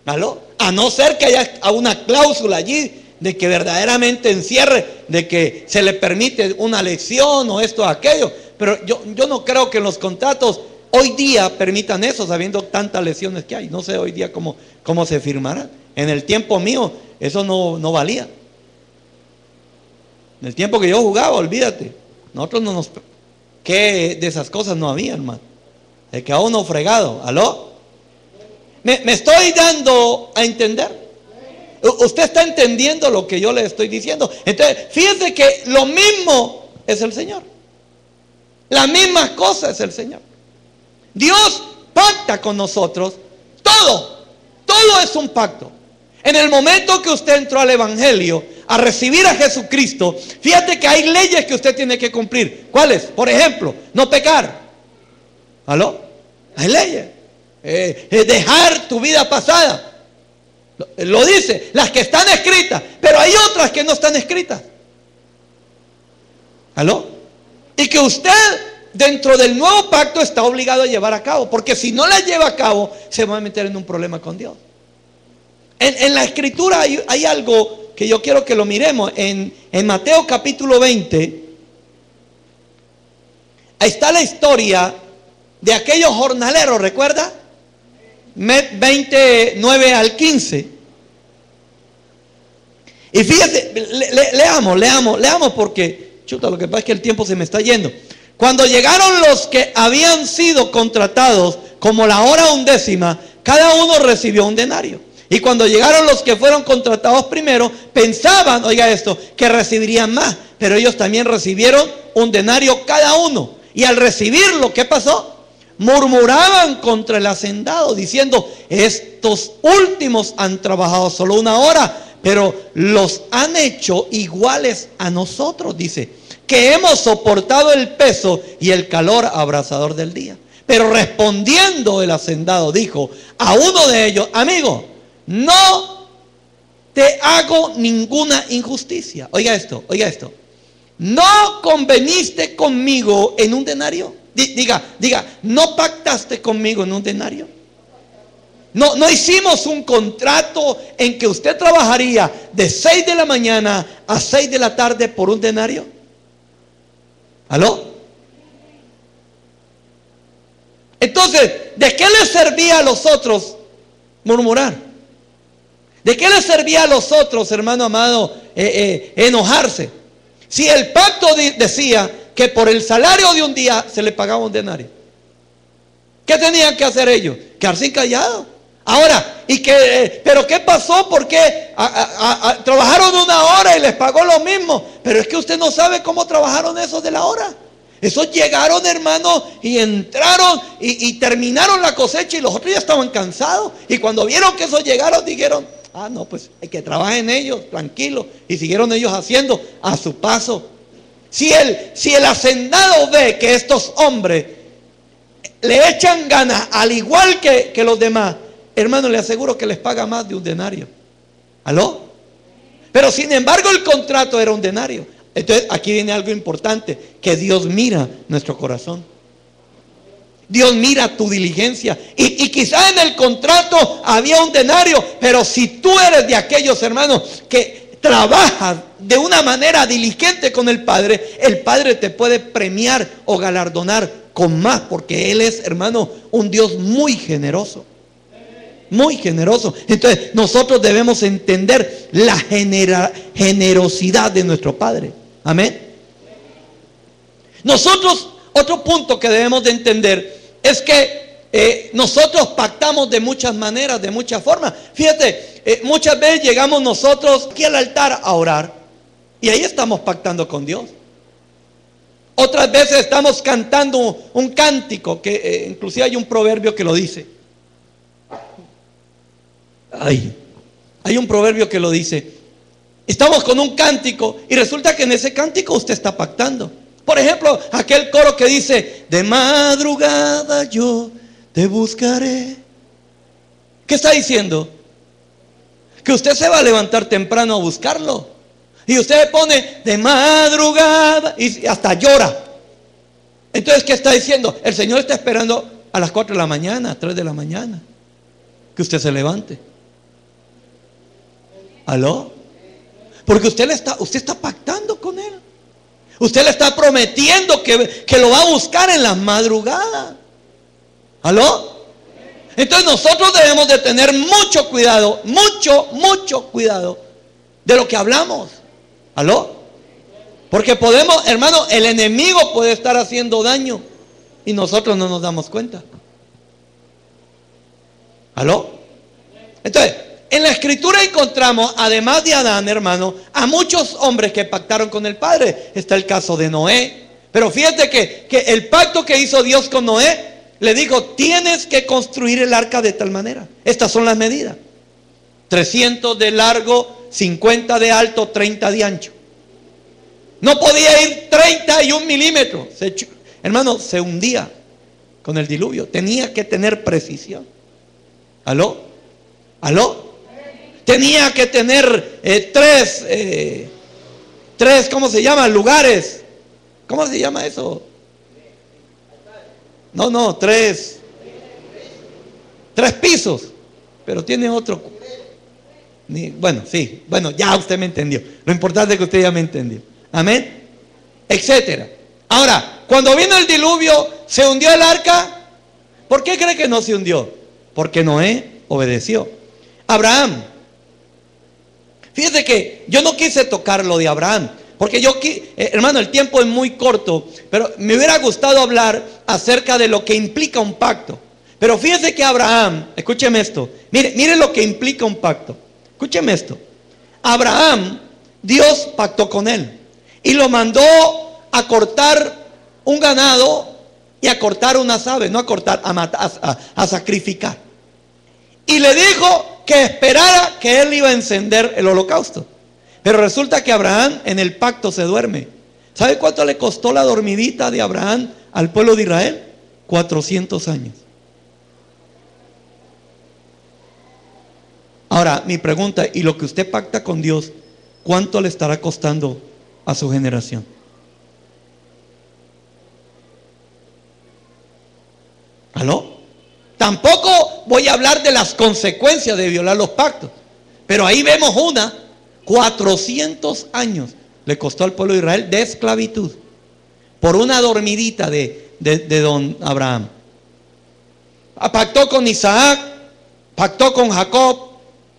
[SPEAKER 1] ¿Aló? A no ser que haya una cláusula allí de que verdaderamente encierre, de que se le permite una lesión o esto o aquello. Pero yo no creo que en los contratos hoy día permitan eso, sabiendo tantas lesiones que hay. No sé hoy día cómo se firmará. En el tiempo mío eso no valía. En el tiempo que yo jugaba, olvídate. Nosotros no nos... ¿Qué de esas cosas no había, hermano? El que a uno fregado. ¿Aló? ¿Me estoy dando a entender? Usted está entendiendo lo que yo le estoy diciendo. Entonces, fíjense que lo mismo es el Señor. La misma cosa es el Señor. Dios pacta con nosotros. Todo es un pacto. En el momento que usted entró al Evangelio, a recibir a Jesucristo, fíjate que hay leyes que usted tiene que cumplir. ¿Cuáles? Por ejemplo, no pecar. ¿Aló? Hay leyes. Dejar tu vida pasada. Lo dice, las que están escritas, pero hay otras que no están escritas. ¿Aló? Y que usted dentro del nuevo pacto está obligado a llevar a cabo, porque si no la lleva a cabo, se va a meter en un problema con Dios. En la escritura hay algo que yo quiero que lo miremos. En Mateo capítulo 20, ahí está la historia de aquellos jornaleros, ¿recuerda? 29 al 15. Y fíjate, leamos porque, chuta, lo que pasa es que el tiempo se me está yendo. Cuando llegaron los que habían sido contratados como la hora 11, cada uno recibió un denario. Y cuando llegaron los que fueron contratados primero, pensaban, oiga esto, que recibirían más, pero ellos también recibieron un denario cada uno. Y al recibirlo, ¿qué pasó? Murmuraban contra el hacendado, diciendo: estos últimos han trabajado solo una hora, pero los han hecho iguales a nosotros, dice, que hemos soportado el peso y el calor abrasador del día. Pero respondiendo el hacendado, dijo a uno de ellos: amigo, no te hago ninguna injusticia. Oiga esto, oiga esto. ¿No conveniste conmigo en un denario? Diga, ¿no pactaste conmigo en un denario? No hicimos un contrato en que usted trabajaría de 6 de la mañana a 6 de la tarde por un denario. ¿Aló? Entonces, ¿de qué les servía a los otros murmurar? ¿De qué les servía a los otros, hermano amado, enojarse? Si el pacto decía que por el salario de un día se le pagaba un denario. ¿Qué tenían que hacer ellos? Quedarse callados. Ahora, ¿pero qué pasó? Porque trabajaron una hora y les pagó lo mismo. Pero es que usted no sabe cómo trabajaron esos de la hora. Esos llegaron, hermano, y entraron y terminaron la cosecha, y los otros ya estaban cansados. Y cuando vieron que esos llegaron, dijeron: ah, no, pues hay que trabajen ellos, tranquilos. Y siguieron ellos haciendo a su paso. Si el hacendado ve que estos hombres le echan ganas al igual que los demás, hermano, le aseguro que les paga más de un denario. ¿Aló? Pero sin embargo el contrato era un denario. Entonces aquí viene algo importante, que Dios mira nuestro corazón. Dios mira tu diligencia. Y quizás en el contrato había un denario, pero si tú eres de aquellos, hermanos, que trabajas de una manera diligente con el Padre te puede premiar o galardonar con más, porque Él es, hermano, un Dios muy generoso. Muy generoso. Entonces nosotros debemos entender la generosidad de nuestro Padre. Amén. Nosotros, otro punto que debemos de entender es que nosotros pactamos de muchas maneras, de muchas formas. Fíjate, muchas veces llegamos nosotros aquí al altar a orar, y ahí estamos pactando con Dios. Otras veces estamos cantando un cántico, que inclusive hay un proverbio que lo dice. Hay un proverbio que lo dice. Estamos con un cántico y resulta que en ese cántico usted está pactando. Por ejemplo, aquel coro que dice: de madrugada yo te buscaré. ¿Qué está diciendo? Que usted se va a levantar temprano a buscarlo. Y usted pone de madrugada y hasta llora. Entonces, ¿qué está diciendo? El Señor está esperando a las 4 de la mañana, 3 de la mañana, que usted se levante. ¿Aló? Porque usted está pactando con Él. Usted le está prometiendo que lo va a buscar en las madrugadas. ¿Aló? Entonces nosotros debemos de tener mucho cuidado, mucho cuidado de lo que hablamos. ¿Aló? Porque podemos, hermano, el enemigo puede estar haciendo daño y nosotros no nos damos cuenta. ¿Aló? Entonces, en la Escritura encontramos, además de Adán, hermano, a muchos hombres que pactaron con el Padre. Está el caso de Noé. Pero fíjate que el pacto que hizo Dios con Noé, le dijo: tienes que construir el arca de tal manera. Estas son las medidas: 300 de largo, 50 de alto, 30 de ancho. No podía ir 31 milímetros. Hermano, se hundía con el diluvio. Tenía que tener precisión. ¿Aló? ¿Aló? Tenía que tener tres, ¿cómo se llama? Lugares. ¿Cómo se llama eso? No, tres pisos. Pero tiene otro. Bueno, sí. Bueno, ya usted me entendió. Lo importante es que usted ya me entendió. Amén. Etcétera. Ahora, cuando vino el diluvio, ¿se hundió el arca? ¿Por qué cree que no se hundió? Porque Noé obedeció. Abraham. Fíjese que yo no quise tocar lo de Abraham, porque hermano, el tiempo es muy corto, pero me hubiera gustado hablar acerca de lo que implica un pacto. Pero fíjese que Abraham, escúcheme esto, mire lo que implica un pacto. Escúcheme esto. Abraham, Dios pactó con él y lo mandó a cortar un ganado y a cortar unas aves, no a cortar, a sacrificar. Y le dijo que esperara que él iba a encender el holocausto. Pero resulta que Abraham en el pacto se duerme. ¿Sabe cuánto le costó la dormidita de Abraham al pueblo de Israel? 400 años. Ahora, mi pregunta, ¿y lo que usted pacta con Dios, cuánto le estará costando a su generación? ¿Aló? Tampoco voy a hablar de las consecuencias de violar los pactos, pero ahí vemos 400 años le costó al pueblo de Israel de esclavitud por una dormidita de don Abraham. Pactó con Isaac, pactó con Jacob,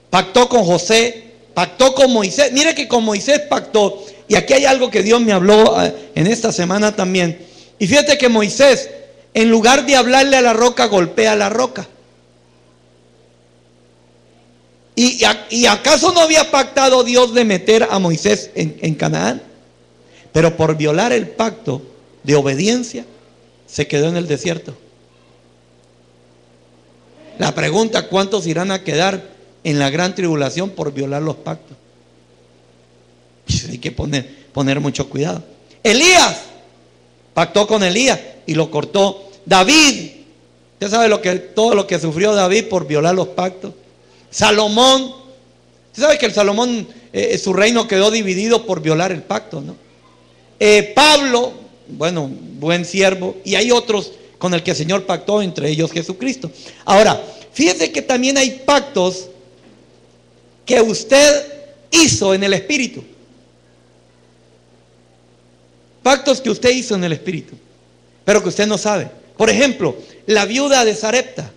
[SPEAKER 1] pactó con José, pactó con Moisés. Mire que con Moisés pactó, y aquí hay algo que Dios me habló en esta semana también. Y fíjate que Moisés, en lugar de hablarle a la roca, golpea a la roca. ¿Y acaso no había pactado Dios de meter a Moisés en Canaán? Pero por violar el pacto de obediencia, se quedó en el desierto. La pregunta, ¿cuántos irán a quedar en la gran tribulación por violar los pactos? Hay que poner mucho cuidado. Elías pactó con Elías y lo cortó. David, usted sabe todo lo que sufrió David por violar los pactos. Salomón, usted sabe que el Salomón, su reino quedó dividido por violar el pacto, ¿no? Pablo, bueno, buen siervo, y hay otros con el que el Señor pactó, entre ellos Jesucristo. Ahora, fíjese que también hay pactos que usted hizo en el Espíritu. Pactos que usted hizo en el Espíritu, pero que usted no sabe. Por ejemplo, la viuda de Sarepta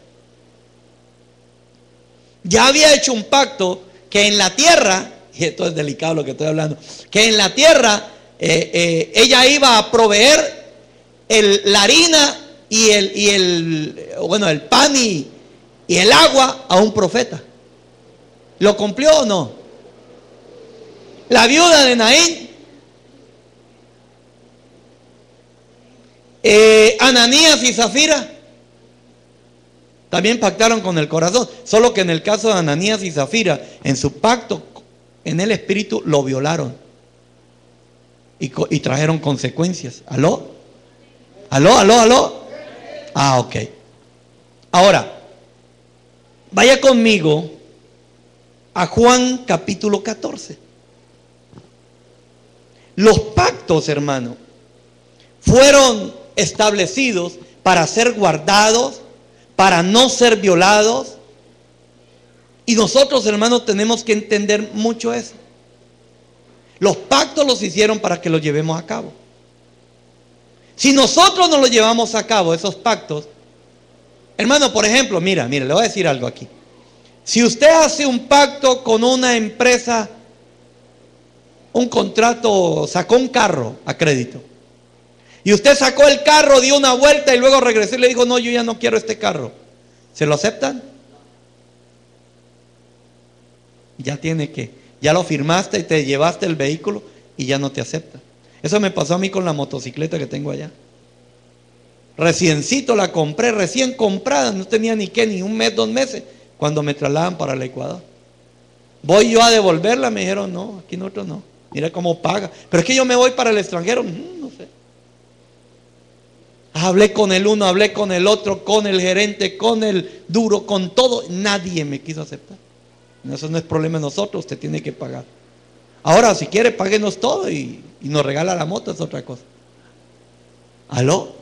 [SPEAKER 1] ya había hecho un pacto que en la tierra, y esto es delicado lo que estoy hablando, que en la tierra ella iba a proveer la harina y el pan y el agua a un profeta. ¿Lo cumplió o no? La viuda de Naín, Ananías y Zafira también pactaron con el corazón, solo que en el caso de Ananías y Zafira, en su pacto en el Espíritu lo violaron y trajeron consecuencias. ¿Aló? Ok. Ahora, vaya conmigo a Juan capítulo 14. Los pactos, hermano, fueron establecidos para ser guardados, para no ser violados. Y nosotros, hermanos, tenemos que entender mucho eso. Los pactos los hicieron para que los llevemos a cabo. Si nosotros no los llevamos a cabo, esos pactos, hermano, por ejemplo, mira, le voy a decir algo aquí. Si usted hace un pacto con una empresa, un contrato, sacó un carro a crédito, y usted sacó el carro, dio una vuelta y luego regresó y le dijo, no, yo ya no quiero este carro, ¿se lo aceptan? Ya lo firmaste y te llevaste el vehículo y ya no te aceptan. Eso me pasó a mí con la motocicleta que tengo allá. Reciencito la compré, recién comprada, no tenía ni un mes, 2 meses, cuando me trasladan para el Ecuador. Voy yo a devolverla, me dijeron, no, aquí nosotros no, mira cómo paga. Pero es que yo me voy para el extranjero, no sé. Hablé con el uno, hablé con el otro, con el gerente, con el duro, con todo, nadie me quiso aceptar. Eso no es problema de nosotros, usted tiene que pagar. Ahora, si quiere, páguenos todo y nos regala la moto, es otra cosa. ¿Aló?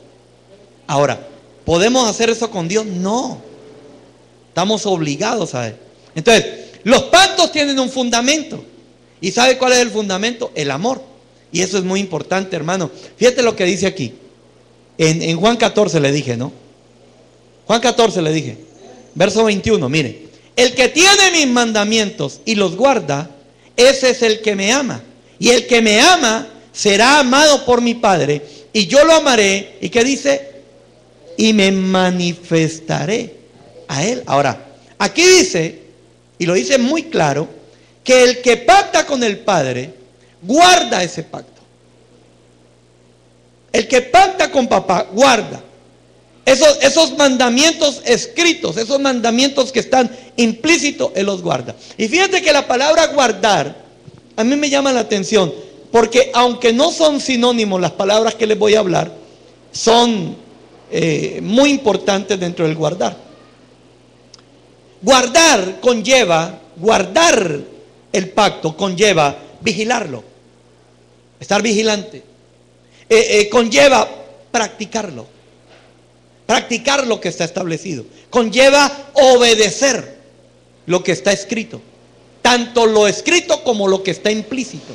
[SPEAKER 1] Ahora, ¿podemos hacer eso con Dios? No. Estamos obligados a él. Entonces, los pactos tienen un fundamento. ¿Y sabe cuál es el fundamento? El amor. Y eso es muy importante, hermano. Fíjate lo que dice aquí. En Juan 14 le dije, ¿no? Juan 14 le dije. Verso 21, mire. El que tiene mis mandamientos y los guarda, ese es el que me ama. Y el que me ama será amado por mi Padre. Y yo lo amaré. ¿Y qué dice? Y me manifestaré a él. Ahora, aquí dice, y lo dice muy claro, que el que pacta con el Padre, guarda ese pacto. El que pacta con papá, guarda esos mandamientos escritos, esos mandamientos que están implícitos, él los guarda. Y fíjate que la palabra guardar, a mí me llama la atención, porque aunque no son sinónimos las palabras que les voy a hablar, son muy importantes dentro del guardar. Guardar conlleva guardar el pacto conlleva vigilarlo, estar vigilante. Conlleva practicarlo, practicar lo que está establecido. Conlleva obedecer lo que está escrito, tanto lo escrito como lo que está implícito.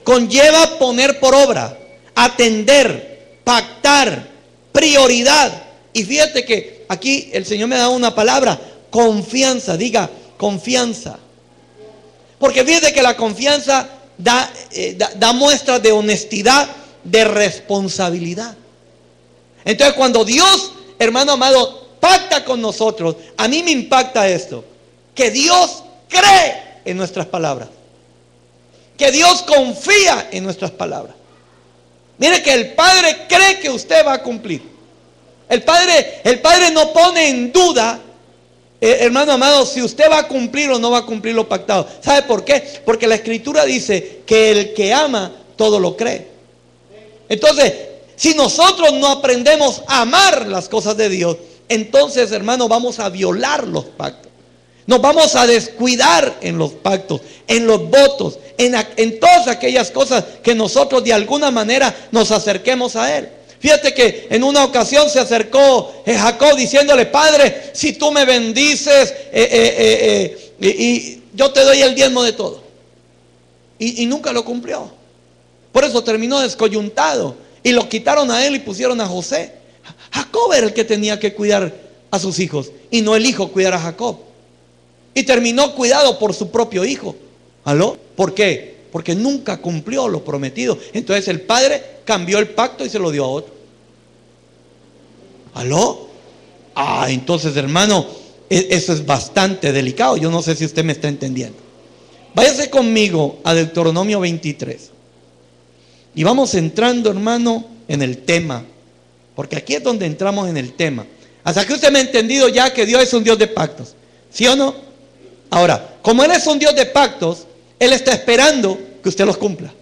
[SPEAKER 1] Conlleva poner por obra, atender, pactar, prioridad. Y fíjate que aquí el Señor me da una palabra: confianza. Diga confianza. Porque fíjate que la confianza da muestra de honestidad, de responsabilidad. Entonces, cuando Dios, hermano amado, pacta con nosotros, a mí me impacta esto: que Dios cree en nuestras palabras, que Dios confía en nuestras palabras. Mire que el Padre cree que usted va a cumplir. El Padre no pone en duda, hermano amado, si usted va a cumplir o no va a cumplir lo pactado. ¿Sabe por qué? Porque la Escritura dice que el que ama todo lo cree. Entonces, si nosotros no aprendemos a amar las cosas de Dios, entonces, hermano, vamos a violar los pactos. Nos vamos a descuidar en los pactos, en los votos, en todas aquellas cosas que nosotros de alguna manera nos acerquemos a Él. Fíjate que en una ocasión se acercó Jacob diciéndole: Padre, si tú me bendices, y yo te doy el diezmo de todo. Y nunca lo cumplió. Por eso terminó descoyuntado. Y lo quitaron a él y pusieron a José. Jacob era el que tenía que cuidar a sus hijos, y no el hijo cuidar a Jacob. Y terminó cuidado por su propio hijo. ¿Aló? ¿Por qué? Porque nunca cumplió lo prometido. Entonces el padre cambió el pacto y se lo dio a otro. ¿Aló? Entonces, hermano, eso es bastante delicado. Yo no sé si usted me está entendiendo. Váyase conmigo a Deuteronomio 23. Y vamos entrando, hermano, en el tema. Porque aquí es donde entramos en el tema. Hasta que usted me ha entendido ya que Dios es un Dios de pactos. ¿Sí o no? Ahora, como Él es un Dios de pactos, Él está esperando que usted los cumpla.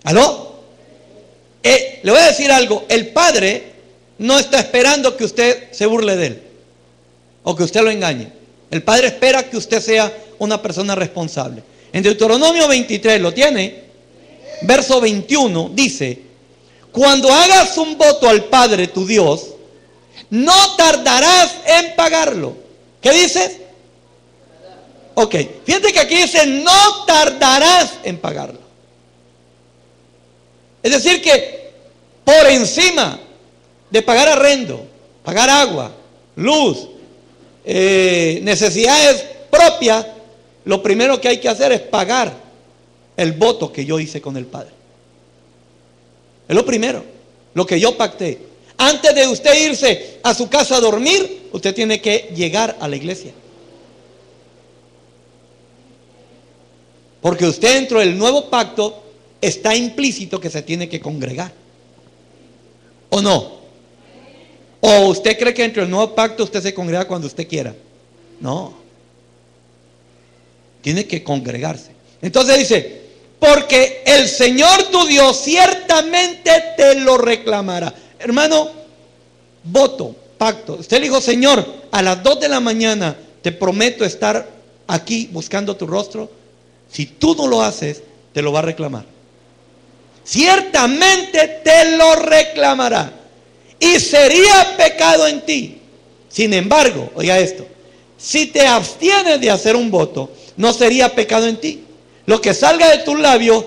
[SPEAKER 1] ¿Aló? Le voy a decir algo: el Padre no está esperando que usted se burle de Él o que usted lo engañe. El Padre espera que usted sea una persona responsable. En Deuteronomio 23, ¿lo tiene? Verso 21 dice: cuando hagas un voto al Padre tu Dios, no tardarás en pagarlo. ¿Qué dice? Ok, fíjate que aquí dice: no tardarás en pagarlo. Es decir que por encima de pagar arrendo, pagar agua, luz, necesidades propias, lo primero que hay que hacer es pagar el voto que yo hice con el Padre. Es lo primero, lo que yo pacté. Antes de usted irse a su casa a dormir, usted tiene que llegar a la iglesia. Porque usted, dentro del nuevo pacto, está implícito que se tiene que congregar. ¿O no? ¿O usted cree que dentro del nuevo pacto usted se congrega cuando usted quiera? No. Tiene que congregarse. Entonces dice: porque el Señor tu Dios ciertamente te lo reclamará. Hermano, voto, pacto. Usted le dijo: Señor, a las 2 de la mañana te prometo estar aquí buscando tu rostro. Si tú no lo haces, te lo va a reclamar. Ciertamente te lo reclamará, y sería pecado en ti. Sin embargo, oiga esto: si te abstienes de hacer un voto, no sería pecado en ti. Lo que salga de tus labios,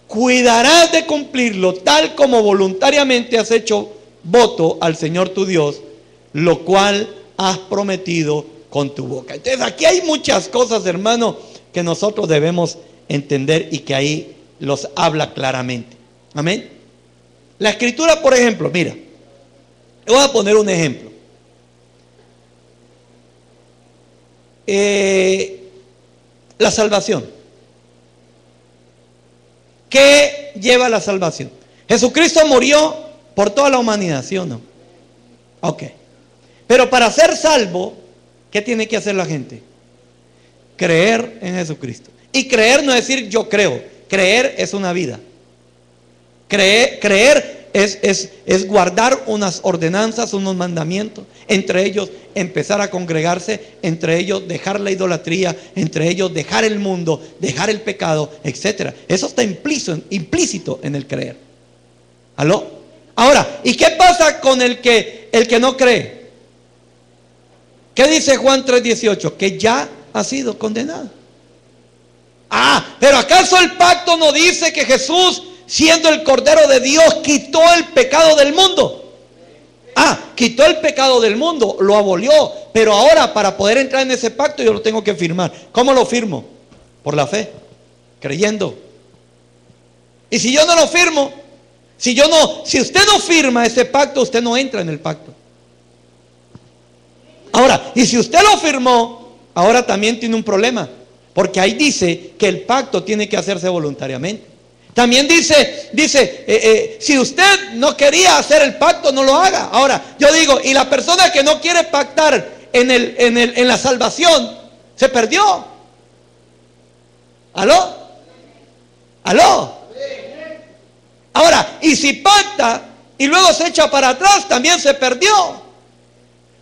[SPEAKER 1] cuidarás de cumplirlo, tal como voluntariamente has hecho voto al Señor tu Dios, lo cual has prometido con tu boca. Entonces aquí hay muchas cosas, hermano, que nosotros debemos entender y que ahí los habla claramente. Amén. La Escritura, por ejemplo, mira, le voy a poner un ejemplo. La salvación. ¿Qué lleva la salvación? Jesucristo murió por toda la humanidad, ¿sí o no? Ok. Pero para ser salvo, ¿qué tiene que hacer la gente? Creer en Jesucristo. Y creer no es decir yo creo. Creer es una vida. Creer es guardar unas ordenanzas, unos mandamientos. Entre ellos empezar a congregarse, entre ellos dejar la idolatría, entre ellos dejar el mundo, dejar el pecado, etc. Eso está implícito en el creer. ¿Aló? Ahora, ¿y qué pasa con el que no cree? ¿Qué dice Juan 3:18? Que ya ha sido condenado. Pero ¿acaso el pacto no dice que Jesús, siendo el Cordero de Dios, quitó el pecado del mundo? Quitó el pecado del mundo, lo abolió. Pero ahora, para poder entrar en ese pacto, yo lo tengo que firmar. ¿Cómo lo firmo? Por la fe, creyendo. Y si yo no lo firmo, si usted no firma ese pacto, usted no entra en el pacto. Ahora, y si usted lo firmó, ahora también tiene un problema, porque ahí dice que el pacto tiene que hacerse voluntariamente. También dice, si usted no quería hacer el pacto, no lo haga. Ahora, yo digo, y la persona que no quiere pactar en la salvación, se perdió. ¿Aló? Ahora, y si pacta y luego se echa para atrás, también se perdió.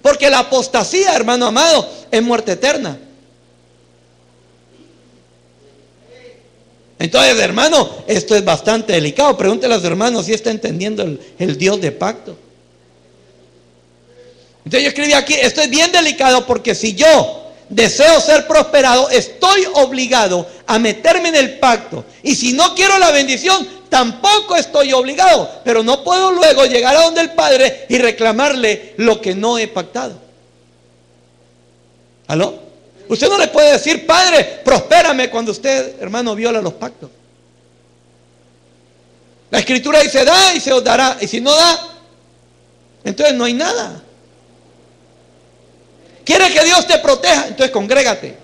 [SPEAKER 1] Porque la apostasía, hermano amado, es muerte eterna. Entonces, hermano, esto es bastante delicado. Pregúntele a los hermanos si está entendiendo el Dios de pacto. Entonces yo escribí aquí, esto es bien delicado, porque si yo deseo ser prosperado, estoy obligado a meterme en el pacto. Y si no quiero la bendición, tampoco estoy obligado. Pero no puedo luego llegar a donde el Padre y reclamarle lo que no he pactado. ¿Aló? Usted no le puede decir, Padre, prospérame, cuando usted, hermano, viola los pactos. La Escritura dice, da y se os dará. Y si no da, entonces no hay nada. ¿Quiere que Dios te proteja? Entonces congrégate.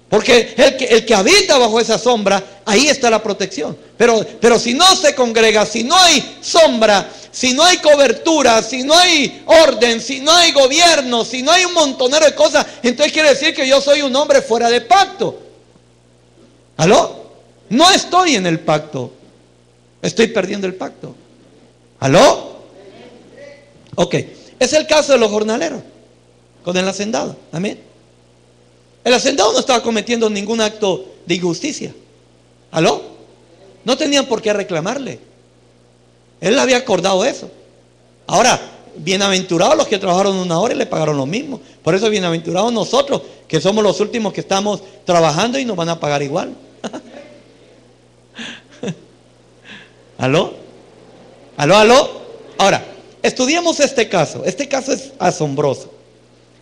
[SPEAKER 1] Porque el que habita bajo esa sombra, ahí está la protección. Pero si no se congrega, si no hay sombra, si no hay cobertura, si no hay orden, si no hay gobierno, si no hay un montonero de cosas, entonces quiere decir que yo soy un hombre fuera de pacto. ¿Aló? No estoy en el pacto. Estoy perdiendo el pacto. ¿Aló? Ok. Es el caso de los jornaleros con el hacendado. Amén. El hacendado no estaba cometiendo ningún acto de injusticia. ¿Aló? No tenían por qué reclamarle. Él le había acordado eso. Ahora, bienaventurados los que trabajaron 1 hora y le pagaron lo mismo. Por eso bienaventurados nosotros, que somos los últimos que estamos trabajando y nos van a pagar igual. ¿Aló? Ahora, estudiemos este caso. Este caso es asombroso.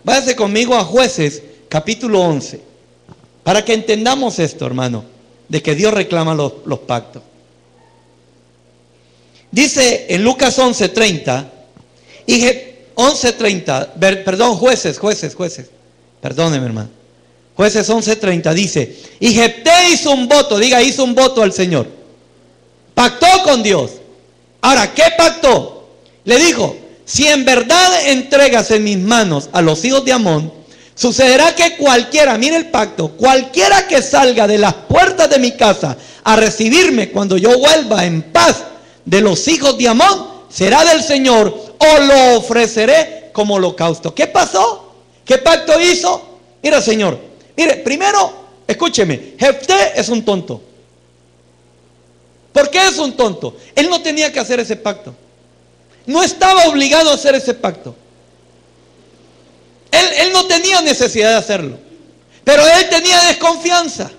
[SPEAKER 1] Váyase conmigo a Jueces capítulo 11, para que entendamos esto, hermano, de que Dios reclama los pactos. Dice en Lucas 11:30, Jueces, perdóneme, hermano. Jueces 11:30 dice, y Jefté hizo un voto, hizo un voto al Señor. Pactó con Dios. Ahora, ¿qué pactó? Le dijo, si en verdad entregas en mis manos a los hijos de Amón, sucederá que cualquiera, mire el pacto, cualquiera que salga de las puertas de mi casa a recibirme cuando yo vuelva en paz de los hijos de Amón, será del Señor, o lo ofreceré como holocausto. ¿Qué pasó? ¿Qué pacto hizo? Mira, Señor, mire, primero, escúcheme, Jefté es un tonto. ¿Por qué es un tonto? Él no tenía que hacer ese pacto. No estaba obligado a hacer ese pacto. Él no tenía necesidad de hacerlo. Pero él tenía desconfianza.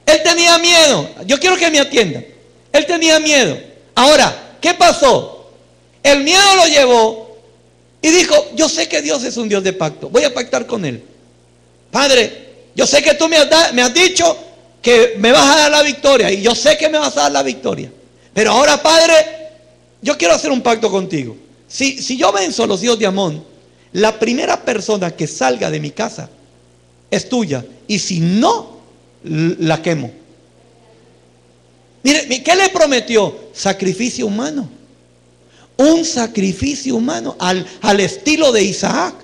[SPEAKER 1] Él tenía miedo. Yo quiero que me atiendan. Él tenía miedo. Ahora, ¿qué pasó? El miedo lo llevó y dijo, yo sé que Dios es un Dios de pacto. Voy a pactar con Él. Padre, yo sé que tú me has dicho que me vas a dar la victoria. Y yo sé que me vas a dar la victoria. Pero ahora, Padre, yo quiero hacer un pacto contigo. Si yo venzo a los hijos de Amón, la primera persona que salga de mi casa es tuya. Y si no, la quemo. Mire, ¿qué le prometió? Sacrificio humano. Un sacrificio humano al estilo de Isaac.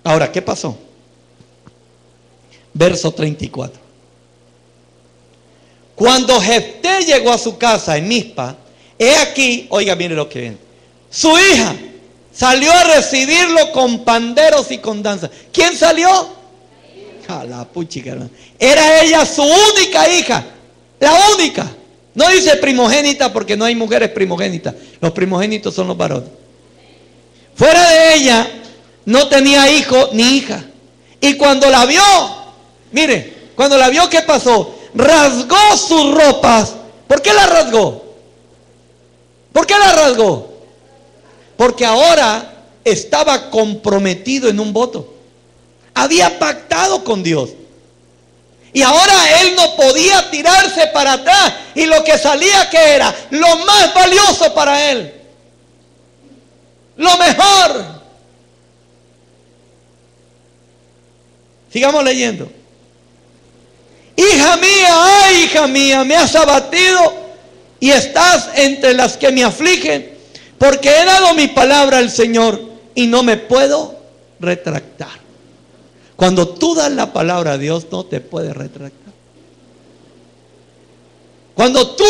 [SPEAKER 1] Ahora, ¿qué pasó? Verso 34. Cuando Jefté llegó a su casa en Mizpa, he aquí, oiga, mire lo que viene. Su hija salió a recibirlo con panderos y con danza. ¿Quién salió? A la puchica, hermano. Era ella su única hija, la única. No dice primogénita porque no hay mujeres primogénitas. Los primogénitos son los varones. Fuera de ella no tenía hijo ni hija. Y cuando la vio, mire, cuando la vio, ¿qué pasó? Rasgó sus ropas. ¿Por qué la rasgó? ¿Por qué la rasgó? Porque ahora estaba comprometido en un voto. Había pactado con Dios. Y ahora él no podía tirarse para atrás. Y lo que salía, ¿qué era? Lo más valioso para él. Lo mejor. Sigamos leyendo. Hija mía, ay hija mía, me has abatido y estás entre las que me afligen, porque he dado mi palabra al Señor y no me puedo retractar. Cuando tú das la palabra a Dios, no te puedes retractar. Cuando tú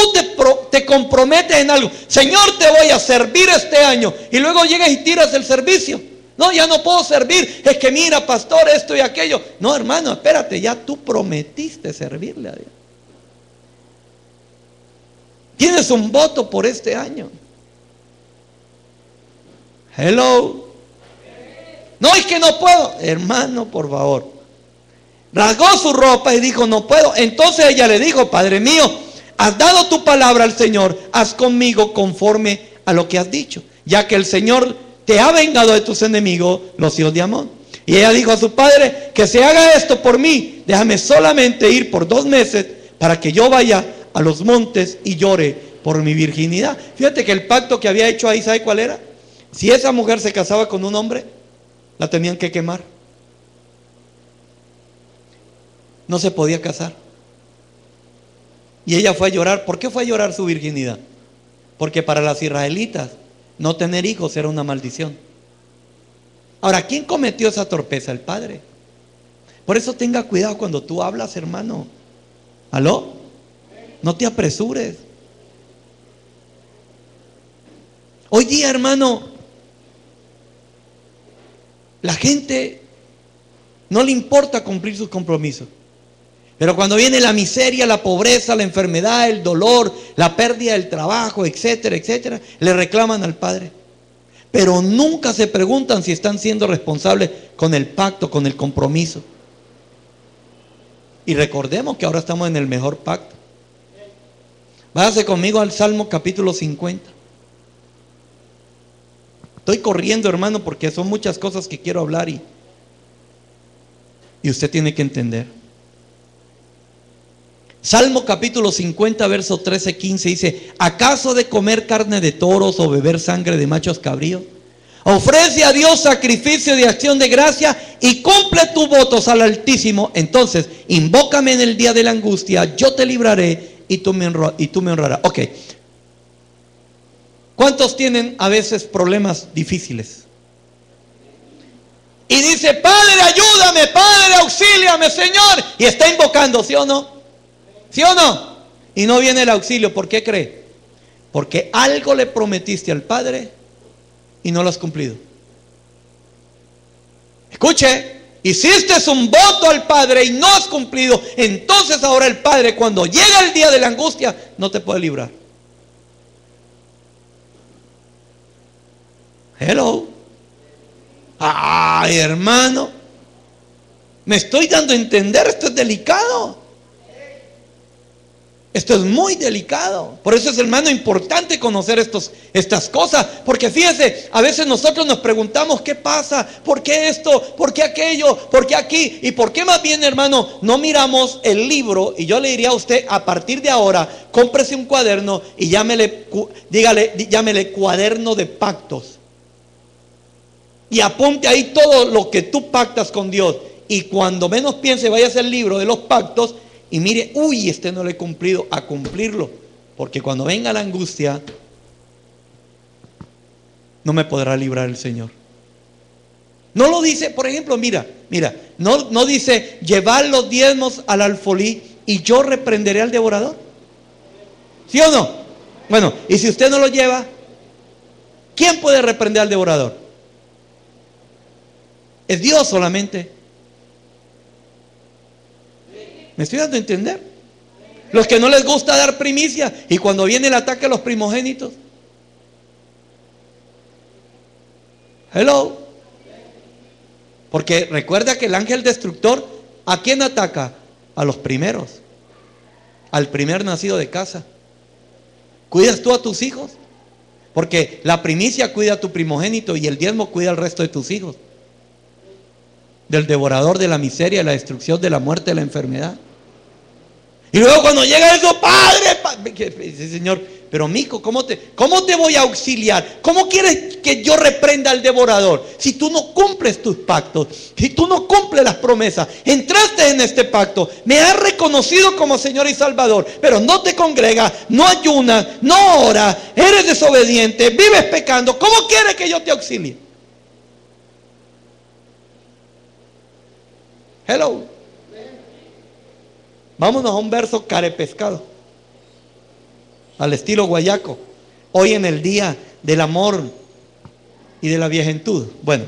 [SPEAKER 1] te comprometes en algo, Señor, te voy a servir este año, y luego llegas y tiras el servicio. No, ya no puedo servir, es que mira, pastor, esto y aquello. No, hermano, espérate, ya tú prometiste servirle a Dios. Tienes un voto por este año. Hello. No, es que no puedo. Hermano, por favor. Rasgó su ropa y dijo, no puedo. Entonces ella le dijo, Padre mío, has dado tu palabra al Señor, haz conmigo conforme a lo que has dicho, ya que el Señor te ha vengado de tus enemigos, los hijos de Amón. Y ella dijo a su padre, que se haga esto por mí, déjame solamente ir por 2 meses para que yo vaya a los montes y llore por mi virginidad. Fíjate que el pacto que había hecho ahí, ¿sabe cuál era? Si esa mujer se casaba con un hombre, la tenían que quemar. No se podía casar. Y ella fue a llorar. ¿Por qué fue a llorar su virginidad? Porque para las israelitas no tener hijos era una maldición. Ahora, ¿quién cometió esa torpeza? El padre. Por eso tenga cuidado cuando tú hablas, hermano. ¿Aló? No te apresures. Hoy día, hermano, la gente no le importa cumplir sus compromisos. Pero cuando viene la miseria, la pobreza, la enfermedad, el dolor, la pérdida del trabajo, etcétera, etcétera, le reclaman al Padre. Pero nunca se preguntan si están siendo responsables con el pacto, con el compromiso. Y recordemos que ahora estamos en el mejor pacto. Váyase conmigo al Salmo capítulo 50. Estoy corriendo, hermano, porque son muchas cosas que quiero hablar y usted tiene que entender. Salmo capítulo 50, verso 13-15 dice: ¿acaso de comer carne de toros o beber sangre de machos cabríos? Ofrece a Dios sacrificio de acción de gracia y cumple tus votos al Altísimo. Entonces, invócame en el día de la angustia, yo te libraré y tú me honrarás. Ok. ¿Cuántos tienen a veces problemas difíciles? Y dice: Padre, ayúdame, Padre, auxíliame, Señor. Y está invocando, ¿sí o no? ¿Sí o no? Y no viene el auxilio. ¿Por qué cree? Porque algo le prometiste al Padre y no lo has cumplido. Escuche, hiciste un voto al Padre y no has cumplido. Entonces ahora el Padre, cuando llega el día de la angustia, no te puede librar. Hello. Ay, hermano, me estoy dando a entender. Esto es delicado. Esto es muy delicado. Por eso es, hermano, importante conocer estas cosas. Porque fíjese, a veces nosotros nos preguntamos: ¿qué pasa? ¿Por qué esto? ¿Por qué aquello? ¿Por qué aquí? ¿Y por qué más bien, hermano, no miramos el libro? Y yo le diría a usted, a partir de ahora, cómprese un cuaderno y llámele cuaderno de pactos. Y apunte ahí todo lo que tú pactas con Dios. Y cuando menos piense, vaya a hacer el libro de los pactos y mire: uy, este no lo he cumplido, a cumplirlo. Porque cuando venga la angustia, no me podrá librar el Señor. No lo dice, por ejemplo, mira, no dice: llevar los diezmos al alfolí y yo reprenderé al devorador. ¿Sí o no? Bueno, y si usted no lo lleva, ¿quién puede reprender al devorador? Es Dios solamente. ¿Me estoy dando a entender? Los que no les gusta dar primicia y cuando viene el ataque a los primogénitos. Hello. Porque recuerda que el ángel destructor, ¿a quién ataca? A los primeros, al primer nacido de casa. ¿Cuidas tú a tus hijos? Porque la primicia cuida a tu primogénito y el diezmo cuida al resto de tus hijos. Del devorador, de la miseria, de la destrucción, de la muerte, de la enfermedad. Y luego cuando llega eso, Padre, dice Señor, pero mijo, ¿cómo te voy a auxiliar? ¿Cómo quieres que yo reprenda al devorador? Si tú no cumples tus pactos, si tú no cumples las promesas, entraste en este pacto, me has reconocido como Señor y Salvador, pero no te congregas, no ayunas, no oras, eres desobediente, vives pecando, ¿cómo quieres que yo te auxilie? Hello. Vámonos a un verso carepescado, al estilo guayaco. Hoy en el día del amor y de la viejentud. Bueno,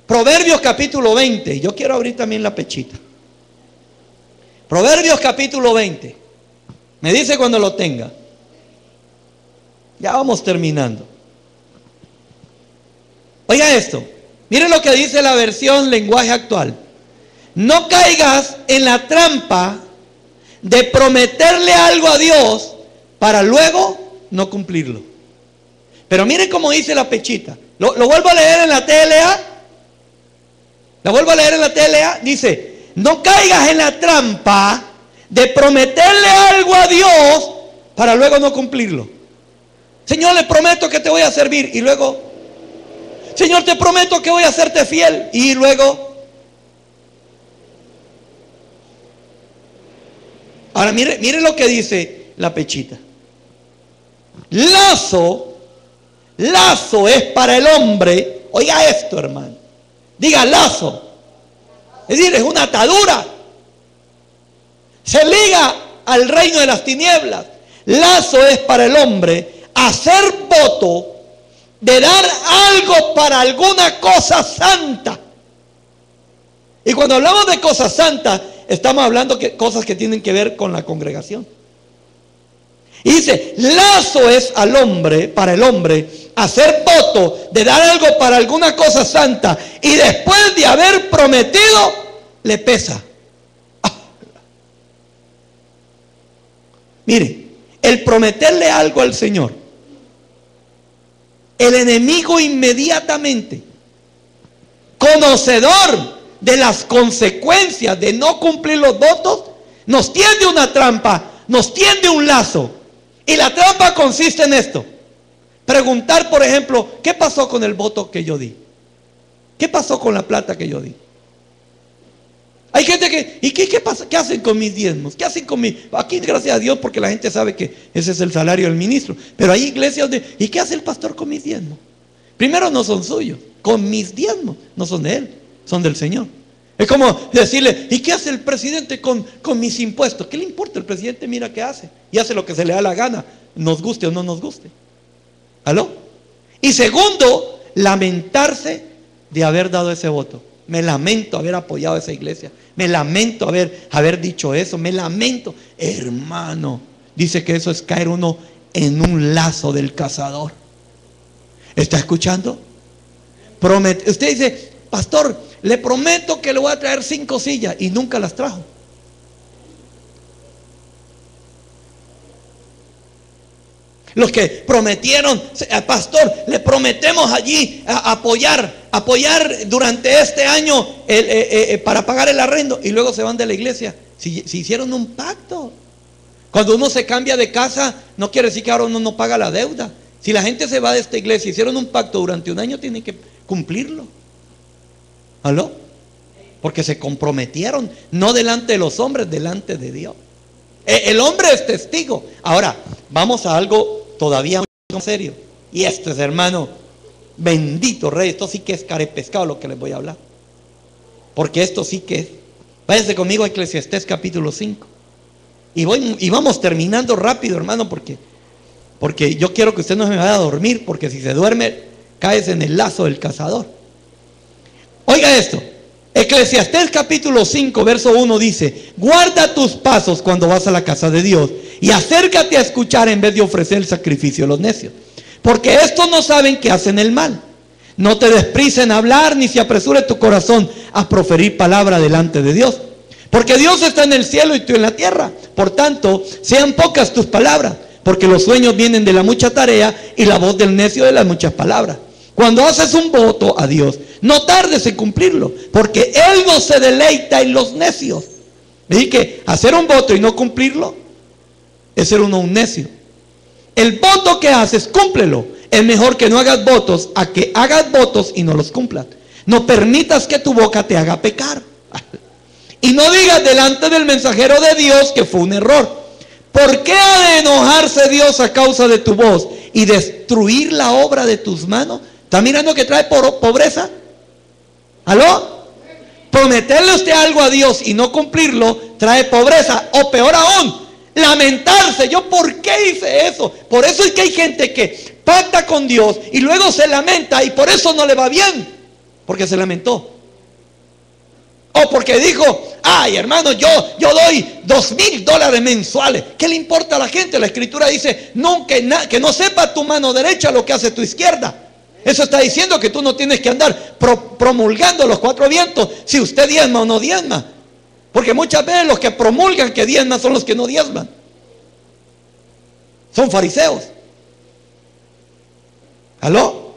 [SPEAKER 1] Proverbios capítulo 20. Yo quiero abrir también la pechita. Proverbios capítulo 20. Me dice cuando lo tenga. Ya vamos terminando. Oiga esto. Miren lo que dice la versión lenguaje actual. No caigas en la trampa de prometerle algo a Dios para luego no cumplirlo. Pero miren cómo dice la pechita. Lo vuelvo a leer en la TLA. La vuelvo a leer en la TLA. Dice, no caigas en la trampa de prometerle algo a Dios para luego no cumplirlo. Señor, le prometo que te voy a servir. Y luego, Señor, te prometo que voy a serte fiel. Y luego, ahora mire lo que dice la pechita. Lazo es para el hombre. Oiga esto, hermano. Diga lazo. Es decir, es una atadura. Se liga al reino de las tinieblas. Lazo es para el hombre hacer voto de dar algo para alguna cosa santa. Y cuando hablamos de cosas santas, estamos hablando de cosas que tienen que ver con la congregación. Y dice, lazo es al hombre, para el hombre, hacer voto de dar algo para alguna cosa santa y después de haber prometido, le pesa. Mire, el prometerle algo al Señor, el enemigo inmediatamente, conocedor de las consecuencias de no cumplir los votos, nos tiende una trampa, nos tiende un lazo. Y la trampa consiste en esto: preguntar, por ejemplo, ¿qué pasó con el voto que yo di? ¿Qué pasó con la plata que yo di? Hay gente que, ¿y qué pasa? ¿Qué hacen con mis diezmos? ¿Qué hacen con mi? Aquí, gracias a Dios, porque la gente sabe que ese es el salario del ministro. Pero hay iglesias donde, ¿y qué hace el pastor con mis diezmos? Primero, no son suyos. Con mis diezmos no son de él, son del Señor. Es como decirle, ¿y qué hace el presidente con mis impuestos? ¿Qué le importa? El presidente mira qué hace y hace lo que se le da la gana, nos guste o no nos guste. ¿Aló? Y segundo, lamentarse de haber dado ese voto. Me lamento haber apoyado a esa iglesia. Me lamento haber dicho eso. Me lamento. Hermano, dice que eso es caer uno en un lazo del cazador. ¿Está escuchando? Usted dice, pastor, le prometo que le voy a traer 5 sillas y nunca las trajo. Los que prometieron, pastor, le prometemos allí apoyar durante este año para pagar el arrendo, y luego se van de la iglesia. Si hicieron un pacto. Cuando uno se cambia de casa, no quiere decir que ahora uno no paga la deuda. Si la gente se va de esta iglesia, hicieron un pacto durante un año, tienen que cumplirlo. ¿Aló? Porque se comprometieron, no delante de los hombres, delante de Dios. El hombre es testigo. Ahora, vamos a algo todavía más serio. Y esto es, hermano, bendito rey, esto sí que es carepescado lo que les voy a hablar. Porque esto sí que es. Váyase conmigo a Eclesiastés capítulo 5. Y vamos terminando rápido, hermano, porque yo quiero que usted no se me vaya a dormir, porque si se duerme, caes en el lazo del cazador. Oiga esto, Eclesiastés capítulo 5, verso 1 dice: guarda tus pasos cuando vas a la casa de Dios, y acércate a escuchar en vez de ofrecer el sacrificio a los necios, porque estos no saben que hacen el mal. No te des prisa en hablar, ni se apresure tu corazón a proferir palabra delante de Dios, porque Dios está en el cielo y tú en la tierra. Por tanto, sean pocas tus palabras, porque los sueños vienen de la mucha tarea, y la voz del necio de las muchas palabras. Cuando haces un voto a Dios, no tardes en cumplirlo, porque Él no se deleita en los necios. Así que hacer un voto y no cumplirlo es ser uno un necio. El voto que haces, cúmplelo. Es mejor que no hagas votos a que hagas votos y no los cumplas. No permitas que tu boca te haga pecar. Y no digas delante del mensajero de Dios que fue un error. ¿Por qué ha de enojarse Dios a causa de tu voz y destruir la obra de tus manos? ¿Está mirando que trae pobreza? ¿Aló? Prometerle usted algo a Dios y no cumplirlo trae pobreza, o peor aún, lamentarse. ¿Yo por qué hice eso? Por eso es que hay gente que pacta con Dios y luego se lamenta, y por eso no le va bien, porque se lamentó. O porque dijo: ay, hermano, yo doy $2,000 mensuales. ¿Qué le importa a la gente? La escritura dice: que no sepa tu mano derecha lo que hace tu izquierda. Eso está diciendo que tú no tienes que andar promulgando los cuatro vientos si usted diezma o no diezma, porque muchas veces los que promulgan que diezman son los que no diezman. Son fariseos. ¿Aló?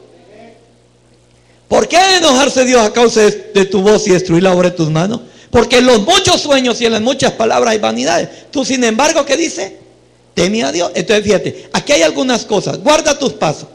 [SPEAKER 1] ¿Por qué ha de enojarse Dios a causa de tu voz y destruir la obra de tus manos? Porque en los muchos sueños y en las muchas palabras hay vanidades. Tú, sin embargo, ¿qué dice? Teme a Dios. Entonces fíjate, aquí hay algunas cosas. Guarda tus pasos.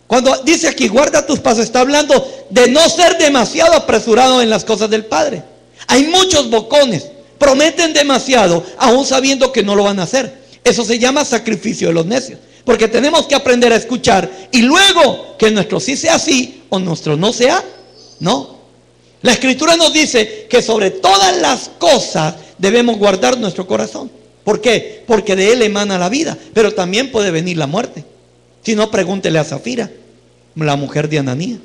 [SPEAKER 1] Cuando dice aquí guarda tus pasos, está hablando de no ser demasiado apresurado en las cosas del Padre. Hay muchos bocones, prometen demasiado aún sabiendo que no lo van a hacer. Eso se llama sacrificio de los necios. Porque tenemos que aprender a escuchar, y luego que nuestro sí sea sí o nuestro no sea no. La escritura nos dice que sobre todas las cosas debemos guardar nuestro corazón. ¿Por qué? Porque de él emana la vida, pero también puede venir la muerte. Si no, pregúntele a Zafira, la mujer de Ananías.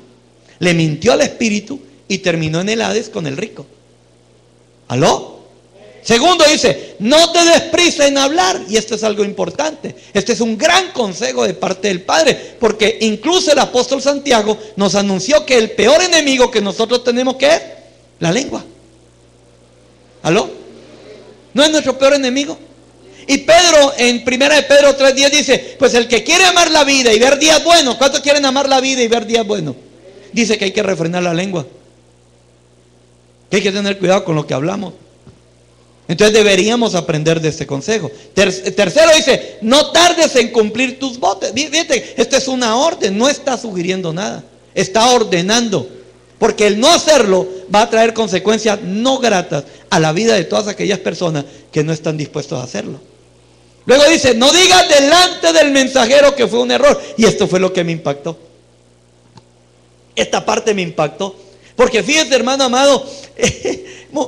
[SPEAKER 1] Le mintió al espíritu y terminó en el Hades con el rico. ¿Aló? Segundo dice, no te des prisa en hablar. Y esto es algo importante. Este es un gran consejo de parte del Padre, porque incluso el apóstol Santiago nos anunció que el peor enemigo que nosotros tenemos, ¿qué es? La lengua. ¿Aló? ¿No es nuestro peor enemigo? Y Pedro, en 1 de Pedro 3:10 dice, pues el que quiere amar la vida y ver días buenos. ¿Cuántos quieren amar la vida y ver días buenos? Dice que hay que refrenar la lengua, que hay que tener cuidado con lo que hablamos. Entonces deberíamos aprender de este consejo. Tercero dice, no tardes en cumplir tus votos. Fíjate, esta es una orden, no está sugiriendo nada, está ordenando. Porque el no hacerlo va a traer consecuencias no gratas a la vida de todas aquellas personas que no están dispuestos a hacerlo. Luego dice, no digas delante del mensajero que fue un error. Y esto fue lo que me impactó. Esta parte me impactó. Porque fíjate, hermano amado,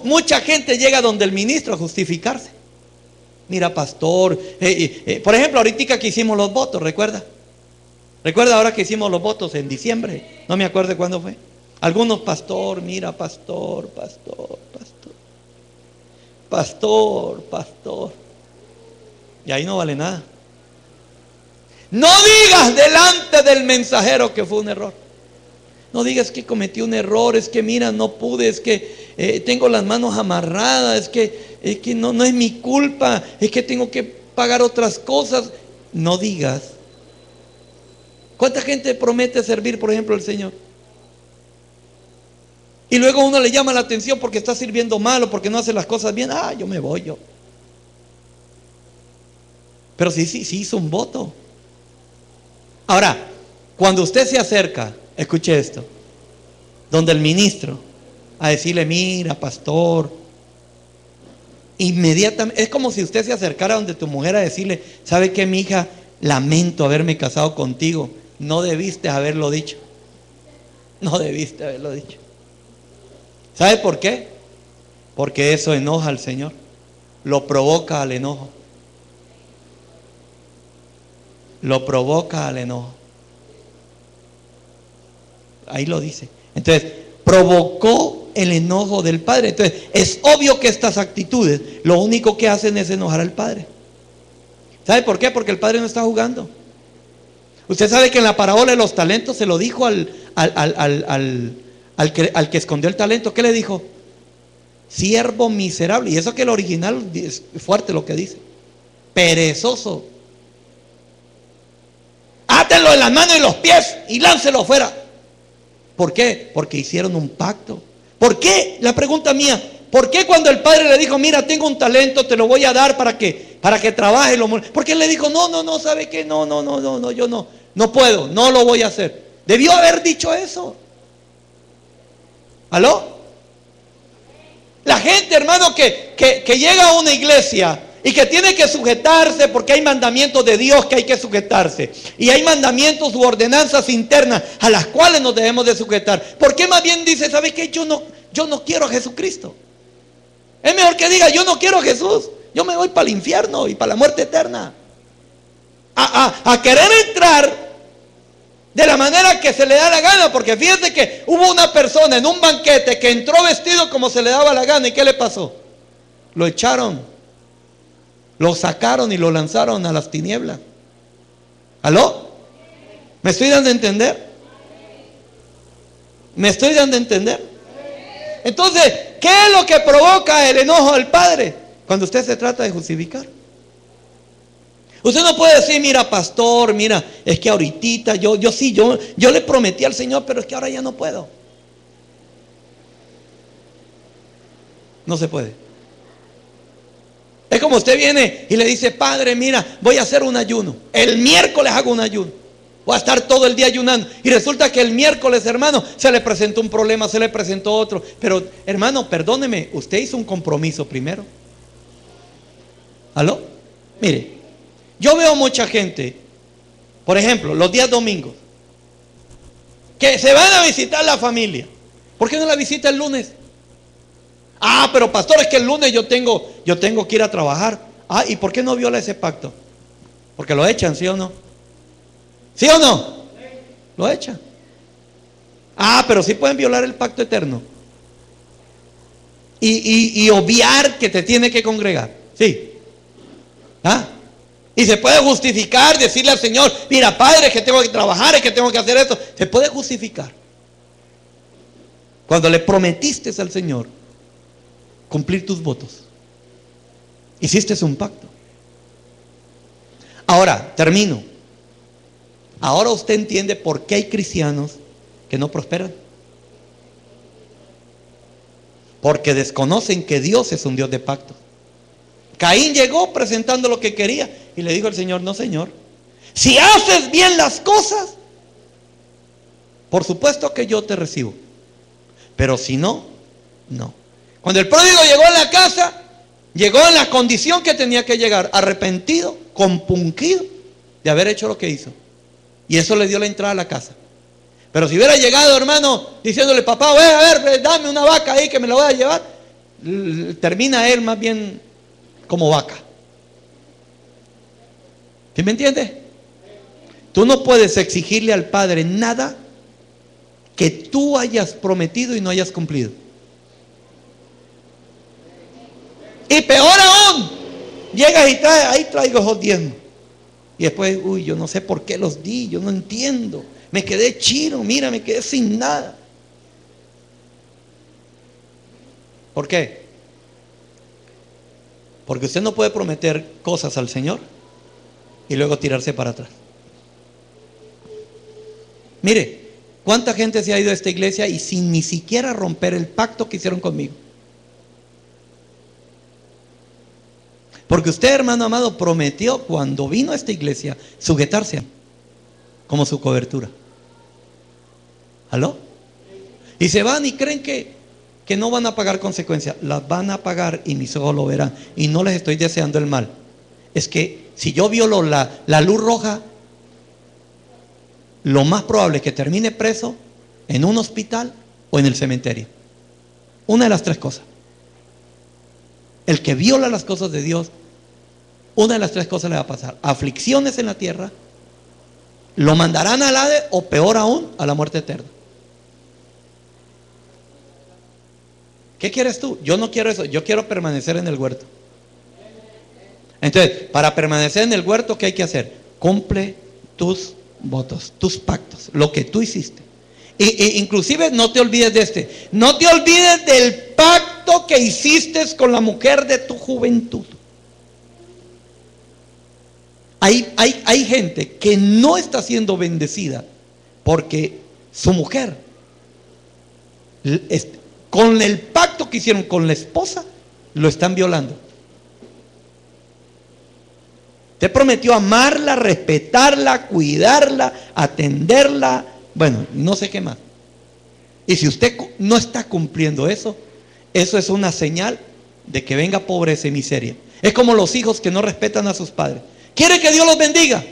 [SPEAKER 1] mucha gente llega donde el ministro a justificarse. Mira, pastor, por ejemplo, ahorita que hicimos los votos, ¿recuerda? ¿Recuerda ahora que hicimos los votos en diciembre? No me acuerdo cuándo fue. Algunos, pastor, mira, pastor. Y ahí no vale nada. No digas delante del mensajero que fue un error. No digas que cometí un error, es que mira, no pude, es que tengo las manos amarradas, es que no es mi culpa, es que tengo que pagar otras cosas. No digas. ¿Cuánta gente promete servir, por ejemplo, al Señor? Y luego uno le llama la atención porque está sirviendo mal o porque no hace las cosas bien. Yo me voy yo. Pero sí hizo un voto. Ahora, cuando usted se acerca, escuche esto, donde el ministro, a decirle, mira, pastor, inmediatamente, es como si usted se acercara donde tu mujer a decirle, ¿sabe qué, mi hija? Lamento haberme casado contigo. No debiste haberlo dicho. No debiste haberlo dicho. ¿Sabe por qué? Porque eso enoja al Señor. lo provoca al enojo. Lo provoca al enojo. Ahí lo dice. Entonces, provocó el enojo del padre. Entonces, es obvio que estas actitudes lo único que hacen es enojar al padre. ¿Sabe por qué? Porque el padre no está jugando. Usted sabe que en la parábola de los talentos se lo dijo al que escondió el talento. ¿Qué le dijo? Siervo miserable. Y eso que el original es fuerte lo que dice. Perezoso. Átenlo en las manos y los pies y láncelo fuera. ¿Por qué? Porque hicieron un pacto. ¿Por qué? La pregunta mía, ¿por qué cuando el padre le dijo, mira, tengo un talento, te lo voy a dar para que trabaje? ¿Por qué él le dijo, no, ¿sabe qué? No, yo no puedo, no lo voy a hacer? Debió haber dicho eso. ¿Aló? La gente, hermano, que llega a una iglesia y que tiene que sujetarse porque hay mandamientos de Dios que hay que sujetarse, y hay mandamientos u ordenanzas internas a las cuales nos debemos de sujetar. ¿Por qué más bien dice, ¿sabe qué? Yo no quiero a Jesucristo? Es mejor que diga, yo no quiero a Jesús, yo me voy para el infierno y para la muerte eterna. A querer entrar de la manera que se le da la gana. Porque fíjate que hubo una persona en un banquete que entró vestido como se le daba la gana. ¿Y qué le pasó? Lo echaron, lo sacaron y lo lanzaron a las tinieblas. ¿Aló? ¿Me estoy dando a entender? ¿Me estoy dando a entender? Entonces, ¿qué es lo que provoca el enojo del padre? Cuando usted se trata de justificar. Usted no puede decir, mira, pastor, mira, es que ahorita yo le prometí al Señor, pero es que ahora ya no puedo. No se puede. Es como usted viene y le dice, padre, mira, voy a hacer un ayuno. El miércoles hago un ayuno. Voy a estar todo el día ayunando. Y resulta que el miércoles, hermano, se le presentó un problema, se le presentó otro. Pero, hermano, perdóneme, usted hizo un compromiso primero. ¿Aló? Mire, yo veo mucha gente, por ejemplo, los días domingos, que se van a visitar la familia. ¿Por qué no la visita el lunes? Pero pastor, es que el lunes yo tengo que ir a trabajar. ¿Y por qué no viola ese pacto? Porque lo echan, ¿sí o no? ¿Sí o no? Lo echan. Pero sí pueden violar el pacto eterno y obviar que te tiene que congregar. Sí. Y se puede justificar, decirle al Señor, mira, padre, es que tengo que trabajar, es que tengo que hacer esto. Se puede justificar. Cuando le prometiste al Señor cumplir tus votos, hiciste un pacto. Ahora, termino. Ahora usted entiende por qué hay cristianos que no prosperan. Porque desconocen que Dios es un Dios de pacto. Caín llegó presentando lo que quería y le dijo al Señor, no, Señor, si haces bien las cosas, por supuesto que yo te recibo, pero si no, no. Cuando el pródigo llegó a la casa, llegó en la condición que tenía que llegar, arrepentido, compungido de haber hecho lo que hizo, y eso le dio la entrada a la casa. Pero si hubiera llegado, hermano, diciéndole, papá, a ver, dame una vaca ahí que me la voy a llevar, termina él más bien como vaca. ¿Sí me entiendes? Tú no puedes exigirle al Padre nada que tú hayas prometido y no hayas cumplido. Y peor aún, llegas y traes, ahí traigo esos diezmos. Y después, yo no sé por qué los di, yo no entiendo. Me quedé chino, mira, me quedé sin nada. ¿Por qué? Porque usted no puede prometer cosas al Señor y luego tirarse para atrás. Mire, ¿cuánta gente se ha ido a esta iglesia y sin ni siquiera romper el pacto que hicieron conmigo? Porque usted, hermano amado, prometió cuando vino a esta iglesia sujetarse a mí como su cobertura. ¿Aló? Y se van y creen que no van a pagar consecuencias. Las van a pagar y mis ojos lo verán. Y no les estoy deseando el mal. Es que si yo violo la luz roja, lo más probable es que termine preso en un hospital o en el cementerio. Una de las tres cosas. el que viola las cosas de Dios, una de las tres cosas le va a pasar: aflicciones en la tierra, lo mandarán al Hades, o peor aún, a la muerte eterna. ¿Qué quieres tú? Yo no quiero eso, yo quiero permanecer en el huerto. Entonces, para permanecer en el huerto, ¿qué hay que hacer? Cumple tus votos, tus pactos, lo que tú hiciste. Inclusive no te olvides de este. No te olvides del pacto que hiciste con la mujer de tu juventud. Hay gente que no está siendo bendecida porque su mujer, con el pacto que hicieron con la esposa, lo están violando. Te prometió amarla, respetarla, cuidarla, atenderla, bueno, no sé qué más. Y si usted no está cumpliendo eso, eso es una señal de que venga pobreza y miseria. Es como los hijos que no respetan a sus padres. Quiere que Dios los bendiga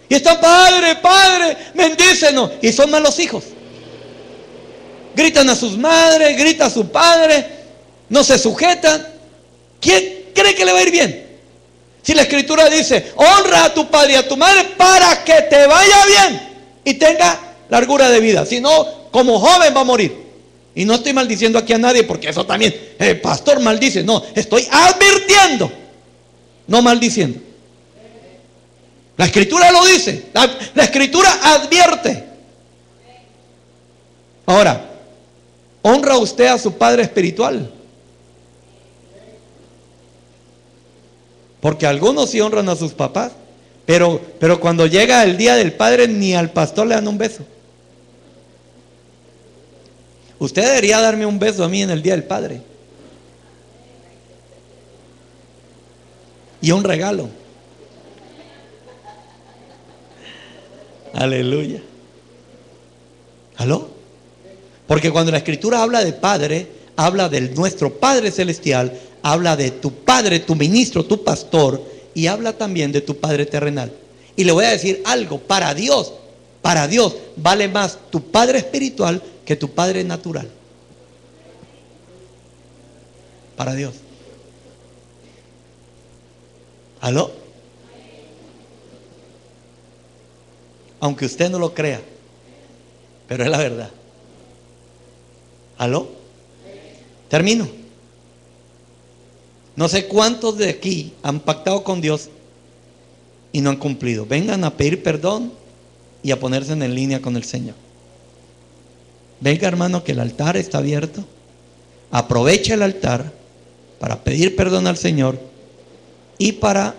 [SPEAKER 1] y están: padre, padre, bendícenos, y son malos hijos. Gritan a sus madres, grita a su padre, no se sujetan. ¿Quién cree que le va a ir bien? Si la Escritura dice: honra a tu padre y a tu madre para que te vaya bien y tenga largura de vida. Si no, como joven va a morir. Y no estoy maldiciendo aquí a nadie, porque eso también el pastor maldice. No, estoy advirtiendo, no maldiciendo. La Escritura lo dice, la Escritura advierte. Ahora, ¿honra usted a su padre espiritual? Porque algunos sí honran a sus papás, pero cuando llega el día del padre, ni al pastor le dan un beso. Usted debería darme un beso a mí en el día del padre, y un regalo. Aleluya. ¿Aló? Porque cuando la Escritura habla de padre, habla del nuestro Padre Celestial, habla de tu padre, tu ministro, tu pastor, y habla también de tu padre terrenal. Y le voy a decir algo: para Dios vale más tu padre espiritual que tu padre natural. Para Dios. ¿Aló? Aunque usted no lo crea, pero es la verdad. ¿Aló? Termino. No sé cuántos de aquí han pactado con Dios y no han cumplido. Vengan a pedir perdón y a ponerse en línea con el Señor. Venga, hermano, que el altar está abierto. Aproveche el altar para pedir perdón al Señor y para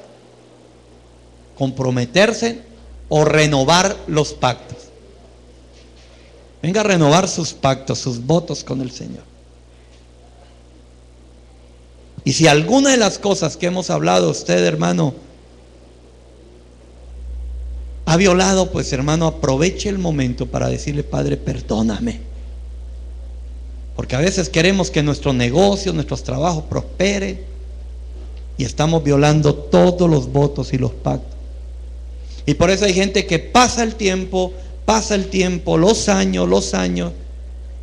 [SPEAKER 1] comprometerse o renovar los pactos. Venga a renovar sus pactos, sus votos con el Señor. Y si alguna de las cosas que hemos hablado, usted, hermano, ha violado, pues, hermano, aproveche el momento para decirle: Padre, perdóname. Porque a veces queremos que nuestro negocio, nuestros trabajos prospere, y estamos violando todos los votos y los pactos. Y por eso hay gente que pasa el tiempo, los años,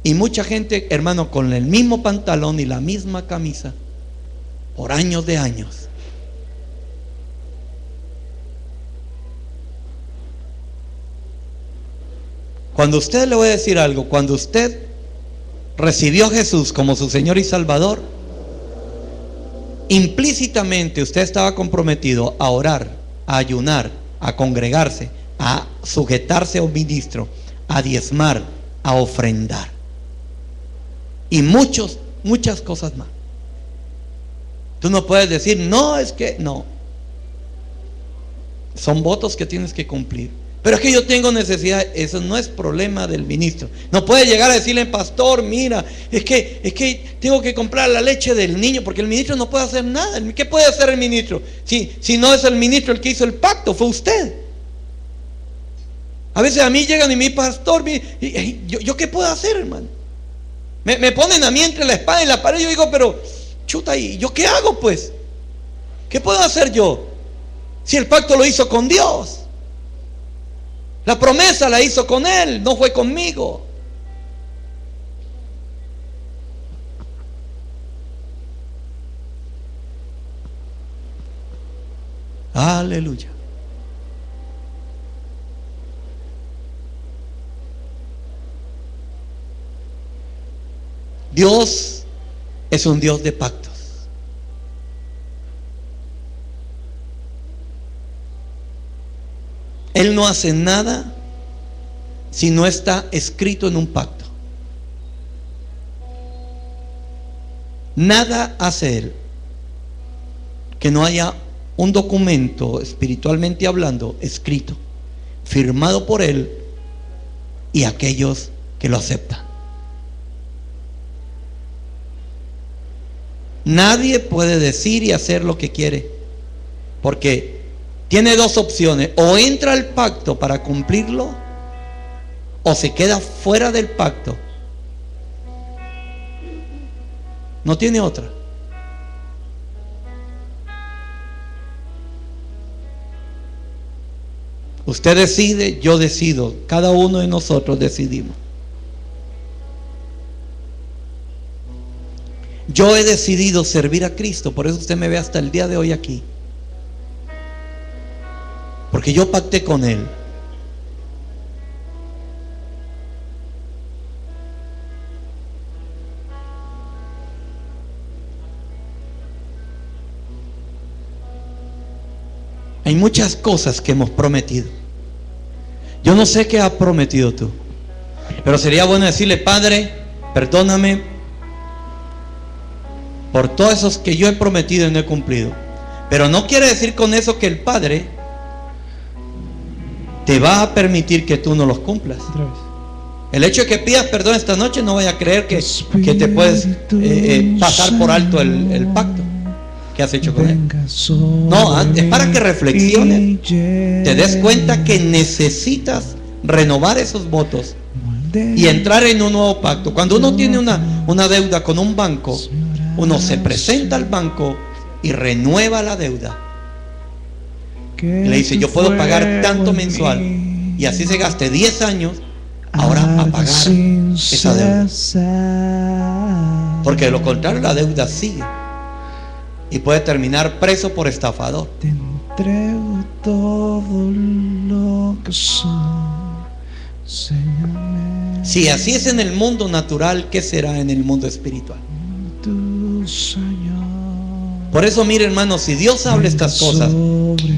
[SPEAKER 1] y mucha gente, hermano, con el mismo pantalón y la misma camisa por años de años. Cuando usted, le voy a decir algo, cuando usted recibió a Jesús como su Señor y Salvador, implícitamente usted estaba comprometido a orar, a ayunar, a congregarse, a sujetarse a un ministro, a diezmar, a ofrendar, y muchas cosas más. Tú no puedes decir: no, es que no. Son votos que tienes que cumplir. Pero es que yo tengo necesidad. Eso no es problema del ministro. No puede llegar a decirle: pastor, mira, es que tengo que comprar la leche del niño, porque el ministro no puede hacer nada. ¿Qué puede hacer el ministro? Si no es el ministro el que hizo el pacto, fue usted. A veces a mí llegan y mi pastor, ¿yo qué puedo hacer, hermano? Me ponen a mí entre la espada y la pared. Yo digo: pero chuta, ¿y yo qué hago, pues? ¿Qué puedo hacer yo? Si el pacto lo hizo con Dios, la promesa la hizo con Él, no fue conmigo. Aleluya. Dios es un Dios de pactos. Él no hace nada si no está escrito en un pacto. Nada hace Él que no haya un documento, espiritualmente hablando, escrito, firmado por Él y aquellos que lo aceptan. Nadie puede decir y hacer lo que quiere, porque tiene dos opciones: o entra al pacto para cumplirlo, o se queda fuera del pacto. No tiene otra. Usted decide, yo decido, cada uno de nosotros decidimos. Yo he decidido servir a Cristo, por eso usted me ve hasta el día de hoy aquí, porque yo pacté con Él. Hay muchas cosas que hemos prometido. Yo no sé qué has prometido tú, pero sería bueno decirle: Padre, perdóname por todos esos que yo he prometido y no he cumplido. Pero no quiere decir con eso que el Padre te va a permitir que tú no los cumplas. El hecho de que pidas perdón esta noche, no vaya a creer que te puedes pasar por alto el pacto que has hecho con Él. No, es para que reflexiones, te des cuenta que necesitas renovar esos votos y entrar en un nuevo pacto. Cuando uno tiene una deuda con un banco, uno se presenta al banco y renueva la deuda. Y le dice: yo puedo pagar tanto mensual, y así se gaste 10 años, ahora a pagar esa deuda. Porque de lo contrario la deuda sigue y puede terminar preso por estafador.
[SPEAKER 2] Te entrego todo lo que soy, Señor.
[SPEAKER 1] Si así es en el mundo natural, ¿qué será en el mundo espiritual? Por eso, mire, hermano, si Dios habla estas cosas,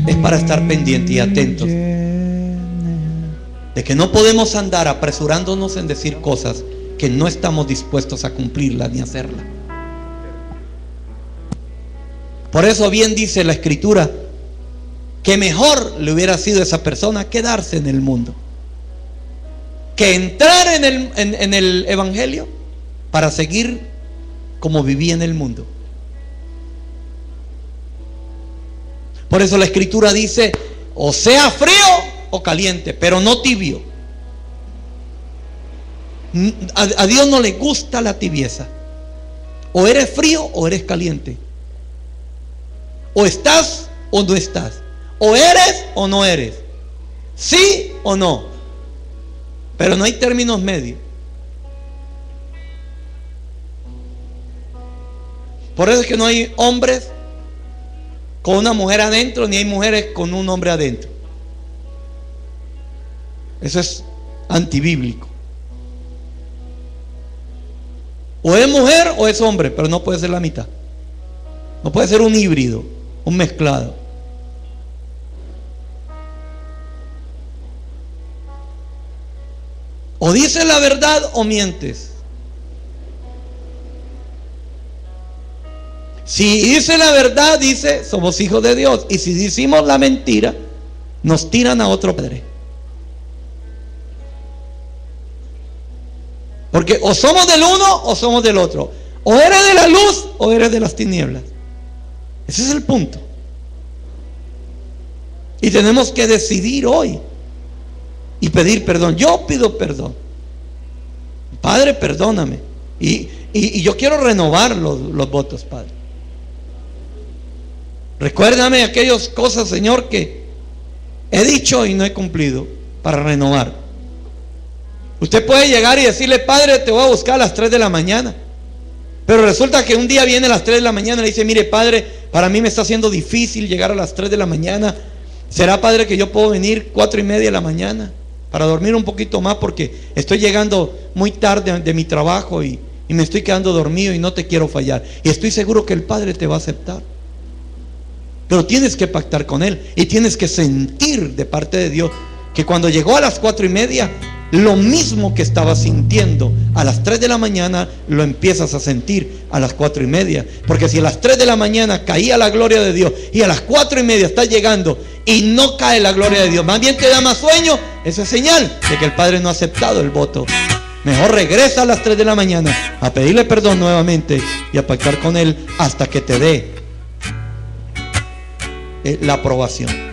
[SPEAKER 1] es para estar pendientes y atentos de que no podemos andar apresurándonos en decir cosas que no estamos dispuestos a cumplirlas ni hacerlas. Por eso bien dice la Escritura que mejor le hubiera sido a esa persona quedarse en el mundo que entrar en el Evangelio para seguir como vivía en el mundo. Por eso la Escritura dice: o sea frío o caliente, pero no tibio. A Dios no le gusta la tibieza. O eres frío o eres caliente. O estás o no estás. O eres o no eres. Sí o no. Pero no hay términos medios. Por eso es que no hay hombres con una mujer adentro, ni hay mujeres con un hombre adentro. Eso es antibíblico. O es mujer o es hombre, pero no puede ser la mitad. No puede ser un híbrido, un mezclado. O dices la verdad o mientes. Si dice la verdad, dice: somos hijos de Dios. Y si decimos la mentira, nos tiran a otro padre. Porque o somos del uno o somos del otro. O eres de la luz o eres de las tinieblas. Ese es el punto. Y tenemos que decidir hoy y pedir perdón. Yo pido perdón. Padre, perdóname. Y yo quiero renovar los votos, Padre. Recuérdame aquellas cosas, Señor, que he dicho y no he cumplido, para renovar. Usted puede llegar y decirle: Padre, te voy a buscar a las 3 de la mañana. Pero resulta que un día viene a las 3 de la mañana y le dice: mire, Padre, para mí me está haciendo difícil llegar a las 3 de la mañana. ¿Será, Padre, que yo puedo venir 4:30 de la mañana para dormir un poquito más? Porque estoy llegando muy tarde de mi trabajo y me estoy quedando dormido y no te quiero fallar. Y estoy seguro que el Padre te va a aceptar. Pero tienes que pactar con Él y tienes que sentir de parte de Dios que cuando llegó a las 4:30, lo mismo que estabas sintiendo a las 3 de la mañana, lo empiezas a sentir a las 4:30. Porque si a las 3 de la mañana caía la gloria de Dios y a las 4:30 estás llegando y no cae la gloria de Dios, más bien te da más sueño, esa es señal de que el Padre no ha aceptado el voto. Mejor regresa a las 3 de la mañana a pedirle perdón nuevamente y a pactar con Él hasta que te dé la aprobación.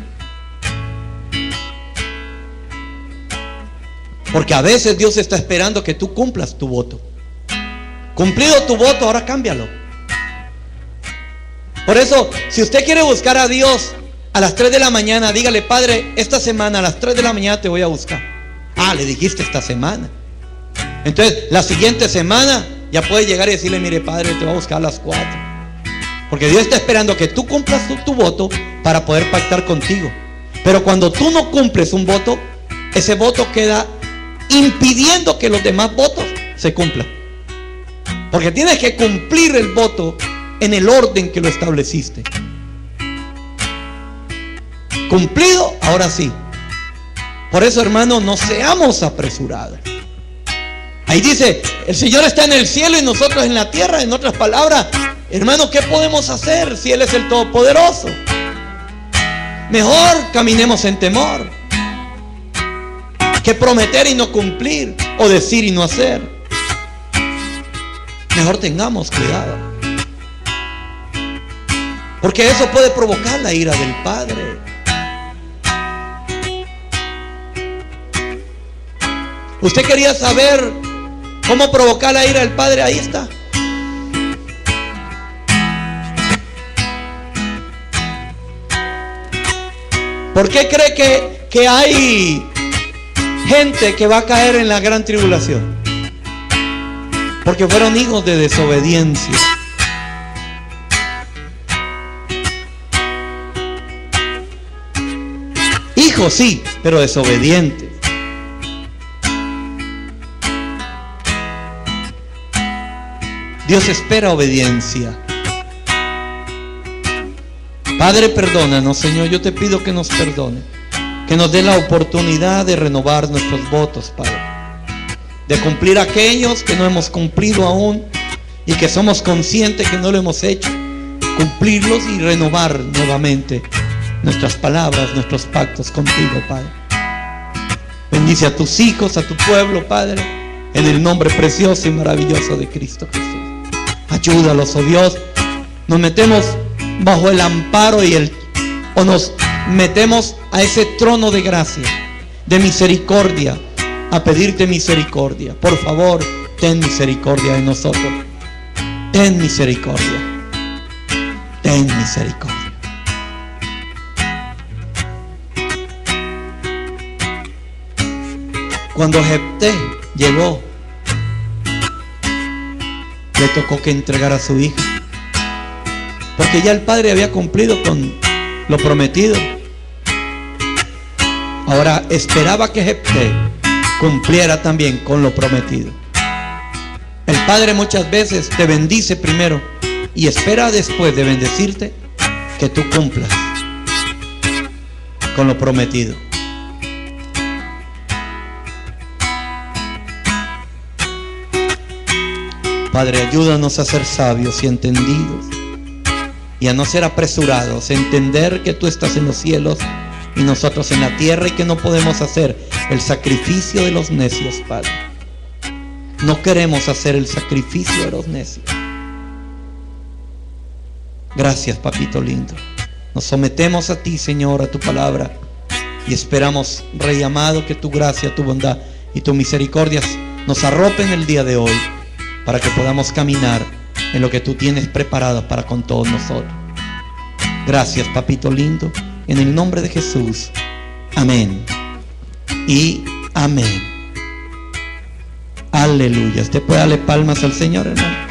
[SPEAKER 1] Porque a veces Dios está esperando que tú cumplas tu voto. Cumplido tu voto, ahora cámbialo. Por eso, si usted quiere buscar a Dios a las 3 de la mañana, dígale: Padre, esta semana a las 3 de la mañana te voy a buscar. Ah, le dijiste esta semana. Entonces, la siguiente semana ya puede llegar y decirle: mire, Padre, te voy a buscar a las 4. Porque Dios está esperando que tú cumplas tu voto para poder pactar contigo. Pero cuando tú no cumples un voto, ese voto queda impidiendo que los demás votos se cumplan. Porque tienes que cumplir el voto en el orden que lo estableciste. Cumplido, ahora sí. Por eso, hermano, no seamos apresurados. Ahí dice: el Señor está en el cielo y nosotros en la tierra. En otras palabras, hermano, ¿qué podemos hacer si Él es el Todopoderoso? Mejor caminemos en temor que prometer y no cumplir, o decir y no hacer. Mejor tengamos cuidado, porque eso puede provocar la ira del Padre. ¿Usted quería saber cómo provocar la ira del Padre? Ahí está. ¿Por qué cree que hay gente que va a caer en la gran tribulación? Porque fueron hijos de desobediencia. Hijos sí, pero desobedientes. Dios espera obediencia. Padre, perdónanos, Señor. Yo te pido que nos perdone, que nos dé la oportunidad de renovar nuestros votos, Padre, de cumplir aquellos que no hemos cumplido aún y que somos conscientes que no lo hemos hecho, cumplirlos y renovar nuevamente nuestras palabras, nuestros pactos contigo, Padre. Bendice a tus hijos, a tu pueblo, Padre, en el nombre precioso y maravilloso de Cristo Jesús. Ayúdalos, oh Dios. Nos metemos bajo el amparo o nos metemos a ese trono de gracia, de misericordia, a pedirte misericordia. Por favor, ten misericordia de nosotros. Ten misericordia. Ten misericordia. Cuando Jefté llegó, le tocó que entregara a su hija, porque ya el padre había cumplido con lo prometido. Ahora esperaba que Jefté cumpliera también con lo prometido. El Padre muchas veces te bendice primero y espera después de bendecirte que tú cumplas con lo prometido. Padre, ayúdanos a ser sabios y entendidos y a no ser apresurados, entender que tú estás en los cielos y nosotros en la tierra, y que no podemos hacer el sacrificio de los necios, Padre. No queremos hacer el sacrificio de los necios. Gracias, papito lindo. Nos sometemos a ti, Señor, a tu palabra, y esperamos, Rey amado, que tu gracia, tu bondad y tu misericordia nos arropen el día de hoy, para que podamos caminar en lo que tú tienes preparado para con todos nosotros. Gracias, papito lindo, en el nombre de Jesús. Amén y amén. Aleluya. Usted puede darle palmas al Señor, hermano.